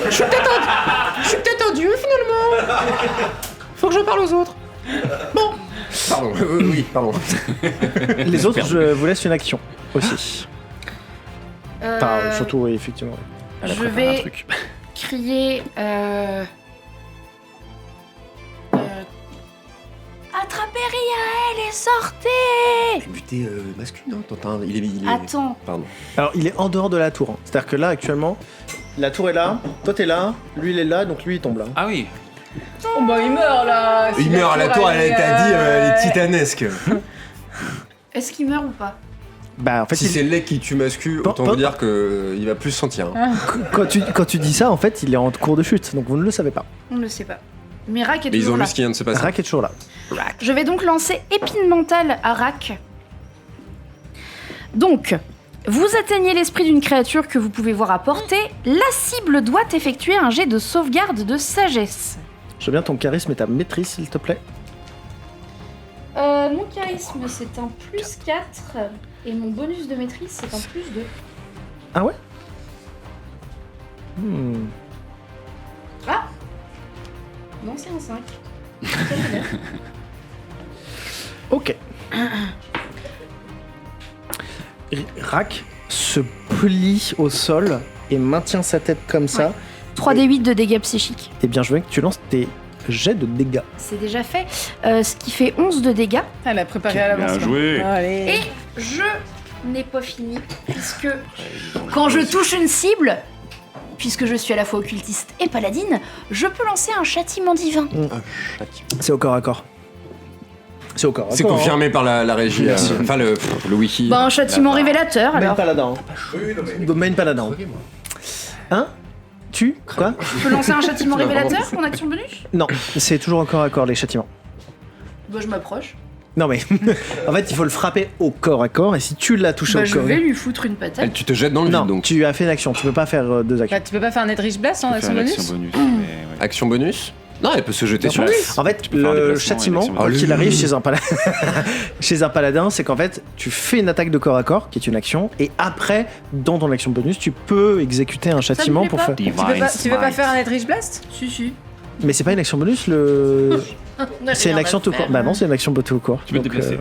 H: Je suis peut-être un dieu finalement. Faut que je parle aux autres.
C: Pardon, oui, pardon.
A: Les autres, je vous laisse une action aussi. Enfin, surtout, oui, effectivement.
E: Elle a
D: Je
E: préparé un
D: vais
E: truc.
D: crier. Attrapez Riael et sortez!
C: Buté masculin, t'entends, il est...
D: Attends.
C: Pardon.
A: Alors, il est en dehors de la tour. Hein. C'est-à-dire que là, actuellement, la tour est là, toi t'es là, lui il est là, donc lui il tombe là.
E: Ah oui.
B: Oh bah il meurt là.
C: Il meurt à la tour, elle t'a dit, elle est titanesque.
D: Est-ce qu'il meurt ou pas?
A: Bah, en fait,
C: Si c'est le lait qui tue mascu, autant vous dire qu'il va plus se sentir. Hein.
A: quand tu dis ça, en fait, il est en cours de chute, donc vous ne le savez pas.
D: On ne le sait pas. Mais Rak est
C: Mais ils
D: toujours
C: ont
D: là.
C: vu ce qui vient de se passer.
A: Rak est toujours là.
D: Je vais donc lancer épine mentale à Rak. Donc, vous atteignez l'esprit d'une créature que vous pouvez voir à portée. La cible doit effectuer un jet de sauvegarde de sagesse.
A: Je veux bien ton charisme et ta maîtrise, s'il te plaît.
D: Mon charisme, c'est un plus 4. Et mon bonus de maîtrise, c'est un plus 2.
A: Ah ouais
D: Non, c'est un 5.
A: Ok. Rak se plie au sol et maintient sa tête comme ça.
D: 3d8 de dégâts psychiques.
A: Et bien, je veux que tu lances tes jets de dégâts.
D: C'est déjà fait. Ce qui fait 11 de dégâts.
B: Elle a préparé à l'avance.
E: Bien joué.
B: Allez.
D: Et je n'ai pas fini, puisque quand je touche une cible, puisque je suis à la fois occultiste et paladine, je peux lancer un châtiment divin.
A: C'est au corps à corps. C'est au corps à
C: C'est
A: corps,
C: confirmé par la régie,
A: Merci.
C: enfin le wiki.
D: Bah, un châtiment révélateur,
A: Hein. Main
D: alors.
A: paladin. Main paladin. Hein Tu Quoi
D: Je peux lancer un châtiment révélateur en action bonus?
A: Non, c'est toujours au corps à corps les châtiments.
D: Bah, je m'approche.
A: Non mais, en fait, il faut le frapper au corps à corps et si tu l'as touché
D: Bah,
A: au
D: je
A: corps...
D: vais lui foutre une patate.
C: Tu te jettes dans le
A: Non,
C: vide donc.
A: tu as fait une action, tu peux pas faire deux actions.
B: Bah, tu peux pas faire un Eldritch Blast en
E: Faire
B: action
E: l'action
B: bonus
E: bonus. mais ouais.
C: Action bonus? Non, elle peut se jeter sur lui.
A: En fait,
E: Tu peux faire un
A: le
E: déplacement et
A: châtiment,
E: l'action
A: quand
C: bonus.
A: il arrive chez un paladin, c'est qu'en fait, tu fais une attaque de corps à corps, qui est une action, et après, dans ton action bonus, tu peux exécuter un châtiment
D: plaît
A: pour
D: pas.
A: faire...
B: Tu veux pas faire un Eldritch Blast?
D: Si.
A: Mais c'est pas une action bonus, c'est une action tout court. Bah non, c'est une action tout court.
E: Tu peux te
A: Donc,
E: déplacer.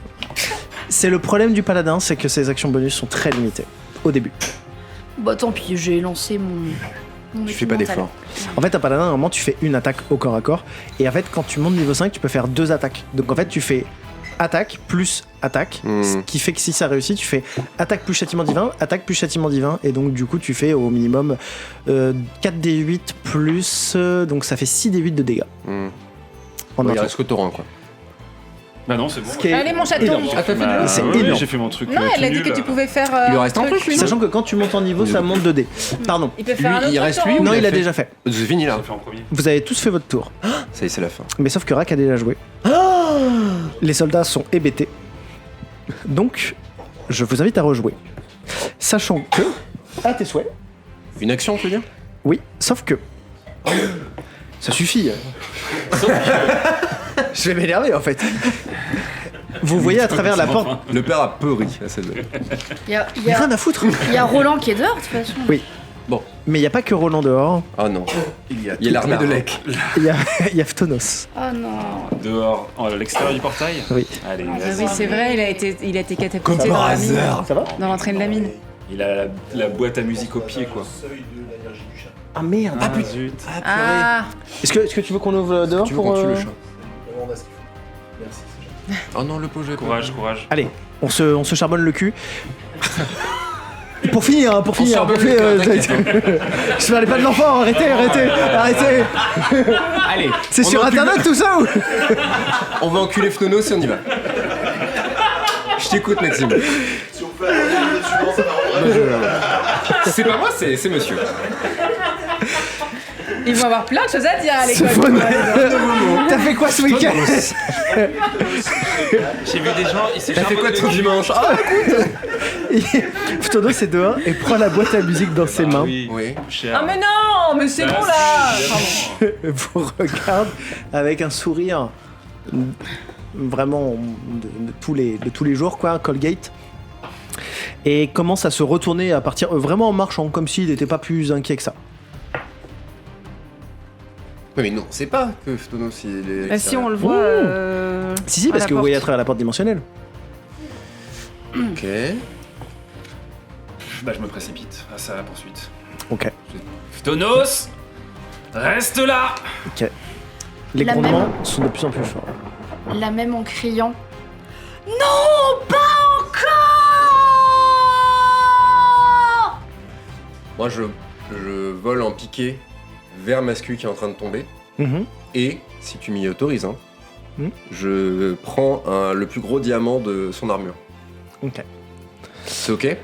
A: c'est le problème du paladin, c'est que ses actions bonus sont très limitées, au début.
D: Bah, tant pis, j'ai lancé mon
C: Tu fais pas d'effort.
A: En fait, un paladin, à un moment, tu fais une attaque au corps à corps. Et en fait, quand tu montes niveau 5, tu peux faire 2 attaques. Donc en fait, tu fais attaque plus attaque. Ce qui fait que si ça réussit, tu fais attaque plus châtiment divin, attaque plus châtiment divin. Et donc, du coup, tu fais au minimum 4d8 plus. Donc ça fait 6d8 de dégâts. En
C: Il
A: un tour.
C: reste que Torrent quoi.
E: Bah non, c'est bon.
A: Ce qui est-
G: Allez, mon chaton.
A: énorme.
C: Ah, t'as fait
E: Bah,
A: C'est
E: oui,
A: énorme.
E: j'ai fait mon truc.
G: Non, elle a dit
E: nul.
G: que tu pouvais faire.
C: Il lui reste un truc, lui, non
A: Sachant que quand tu montes en niveau, ça monte 2 dés. Pardon.
B: Il peut faire un
C: Lui,
B: autre
C: il reste
B: tour,
C: lui
B: hein.
C: ou
A: Non, il a
C: fait
A: déjà fait.
C: C'est fini là.
E: J'ai fait en premier.
A: Vous avez tous fait votre tour.
C: Ça y est, c'est la fin.
A: Mais sauf que Rak a déjà joué. Les soldats sont hébétés. Donc, je vous invite à rejouer. Sachant que, à tes souhaits,
C: Une action, tu veux dire?
A: oui, sauf que... Ça suffit. Je vais m'énerver en fait. Vous voyez à travers la porte...
C: Le père a peu ri à celle-là.
D: Il y a,
A: Mais rien à foutre.
D: il y a Roland qui est dehors de toute façon.
A: Oui.
C: Bon.
A: Mais il n'y a pas que Roland dehors.
C: Ah non.
F: Il y a
C: Il y a l'armée de Lek.
A: Il y a Phtonos.
G: Oh non.
E: Dehors, à l'extérieur du portail.
A: Oui.
E: Allez,
B: Ah
E: vas-y.
B: oui, c'est vrai, il a été catapulté
C: Comme
B: dans
C: par
B: la mine.
C: hasard.
A: Ça va?
B: Dans l'entrée de la mine.
E: Il a la boîte à musique au pied, quoi.
F: Seuil de l'énergie du chat.
A: Ah merde.
E: Ah zut.
B: Ah,
A: Est-ce que tu veux qu'on ouvre dehors
C: Tu veux
A: pour...
C: qu'on tue le chat?
F: Vraiment, on a ce qu'il faut. Merci, c'est gentil.
C: Oh non, le projet.
E: Courage, courage.
A: Allez, on se charbonne le cul. Pour finir.
C: charbonne le cul,
A: Je parlais pas de l'enfant, arrêtez.
C: Allez.
A: C'est
C: on
A: sur
C: encule-
A: internet tout ça ou...
C: On va enculer Phtonos et on y va. Je t'écoute, Maxime.
F: Si on fait la minute suivante, ça va rendre.
C: C'est pas moi, c'est monsieur.
B: ils vont avoir plein de choses à dire à
A: Ce
B: l'école.
A: phone- T'as fait quoi ce week-end?
E: J'ai vu des gens, ils s'est
C: T'as fait quoi ton dimanche? Ah,
A: Phtonos est dehors et prend la boîte à musique dans ses mains.
E: Oui.
C: oui.
E: Cher.
B: Ah mais non, mais c'est bon là. Pardon.
A: Vous regarde avec un sourire vraiment de tous les jours, quoi, Colgate. Et commence à se retourner à partir vraiment en marchant, comme s'il n'était pas plus inquiet que ça.
C: Mais non, c'est pas que Phtonos il est.
B: Bah, si on le voit.
A: Si,
B: à
A: parce
B: la
A: que vous voyez à
B: porte.
A: travers la porte dimensionnelle.
C: Ok.
E: Bah, je me précipite à sa poursuite.
A: Ok.
E: Phtonos, reste là.
A: Ok. Les
D: La
A: grondements sont de plus en plus forts.
D: La même en criant. Non, pas encore.
C: Moi, je vole en piqué vers Mascu qui est en train de tomber.
A: Mhm.
C: Et, si tu m'y autorises, hein,
A: je
C: prends le plus gros diamant de son armure.
A: Ok.
C: C'est ok?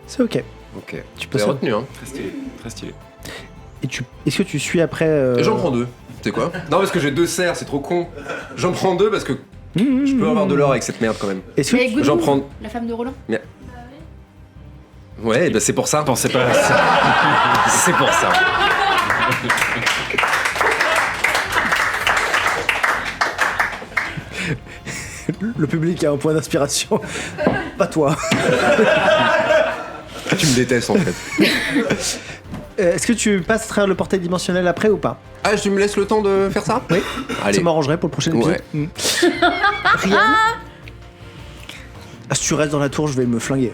A: C'est ok.
C: Ok.
A: Tu peux
C: T'as
A: ça.
C: retenu, hein?
E: Très stylé, très stylé.
A: Et est-ce que tu suis après
C: Et j'en prends 2. C'est quoi? Non, parce que j'ai 2 serres, c'est trop con. J'en prends 2 parce que je peux avoir de l'or avec cette merde quand même.
A: Est-ce que
D: Mais
A: tu-
C: J'en
D: Goudou,
C: prends.
D: la femme de Roland.
C: Ouais, bah c'est pour ça.
E: Pensez pas à ça.
C: C'est pour ça.
A: le public a un point d'inspiration. Pas toi.
C: Tu me détestes en fait.
A: Est-ce que tu passes à travers le portail dimensionnel après ou pas?
C: Ah, tu me laisses le temps de faire ça?
A: Oui.
C: Allez.
A: Ça m'arrangerait pour le prochain épisode.
C: Ouais.
A: Mm. Rien. Ah, si tu restes dans la tour, je vais me flinguer.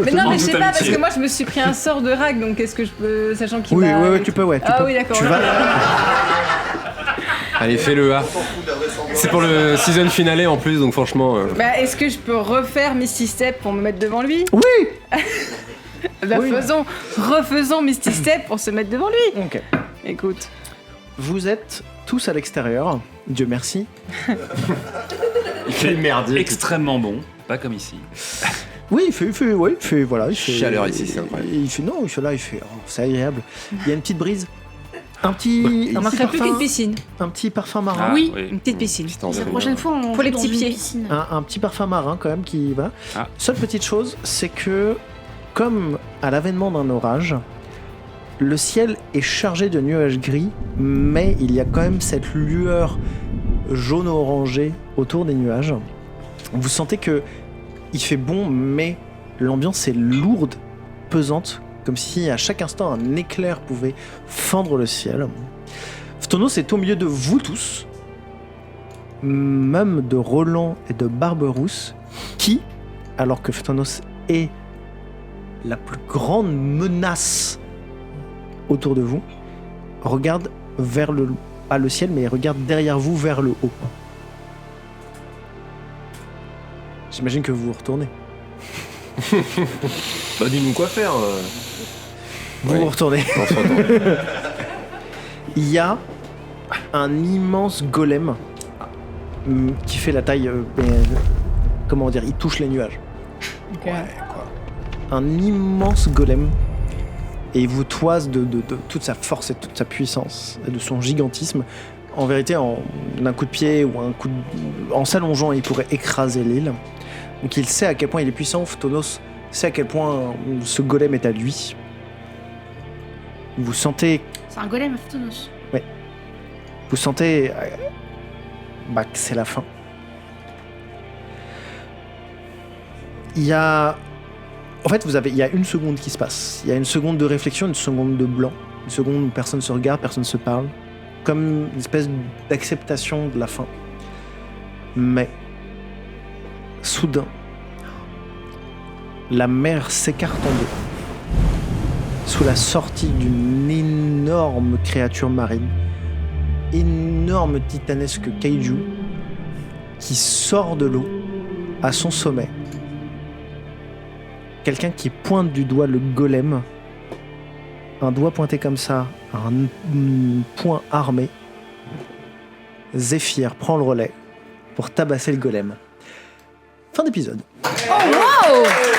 B: Mais non, mais je sais
E: toute
B: pas, parce
E: amitié.
B: que moi je me suis pris un sort de rag, donc est-ce que je peux. Sachant qu'il
A: Oui,
B: m'a.
A: ouais, tu peux, ouais. Tu
B: Ah
A: peux.
B: oui, d'accord.
A: Tu
B: ok.
A: vas...
C: Allez, fais-le A. C'est pour le season finale en plus, donc franchement.
B: Bah, est-ce que je peux refaire Misty Step pour me mettre devant lui?
A: Oui.
B: Bah,
A: Oui.
B: refaisons Misty Step pour se mettre devant lui.
A: Ok.
B: Écoute.
A: Vous êtes tous à l'extérieur. Dieu merci.
E: Il fait
C: merdier.
E: extrêmement bon, pas comme ici.
A: Oui, il fait, voilà. Il fait,
C: Chaleur ici, c'est incroyable.
A: Il fait, non, là, il fait, oh, c'est agréable. Il y a une petite brise. Un petit
B: Il manquerait plus qu'une
A: parfum,
B: piscine.
A: un petit parfum marin.
E: Ah,
D: Oui.
B: Une petite piscine.
C: Putain,
D: La prochaine fois, on
B: Pour les
D: joue dans
B: petits
D: une
B: pieds.
D: piscine.
A: Un petit parfum marin quand même qui va.
E: Ah.
A: Seule petite chose, c'est que comme à l'avènement d'un orage, le ciel est chargé de nuages gris, mais il y a quand même cette lueur jaune-orangée autour des nuages. Vous sentez que il fait bon, mais l'ambiance est lourde, pesante, comme si à chaque instant un éclair pouvait fendre le ciel. Phtonos est au milieu de vous tous, même de Roland et de Barberousse, qui, alors que Phtonos est la plus grande menace autour de vous, regarde vers pas le ciel, mais regarde derrière vous vers le haut. J'imagine que vous vous retournez.
C: Bah, dis-nous quoi faire.
A: Vous
C: Ouais.
A: vous retournez.
C: On se retourne.
A: Il y a un immense golem qui fait la taille, comment dire, il touche les nuages.
B: Ok.
A: Un immense golem, et il vous toise de toute sa force et de toute sa puissance, et de son gigantisme. En vérité, d'un coup de pied ou en s'allongeant, il pourrait écraser l'île. Donc il sait à quel point il est puissant, Phtonos sait à quel point ce golem est à lui. Vous sentez
D: C'est un golem, Phtonos.
A: que c'est la fin. Il y a une seconde qui se passe. Il y a une seconde de réflexion, une seconde de blanc, une seconde où personne se regarde, personne se parle, comme une espèce d'acceptation de la fin. Mais soudain, la mer s'écarte en deux sous la sortie d'une énorme créature marine, énorme titanesque kaiju qui sort de l'eau à son sommet. Quelqu'un qui pointe du doigt le golem, un doigt pointé comme ça, un poing armé. Zéphyr prend le relais pour tabasser le golem. Fin d'épisode.
D: Oh wow!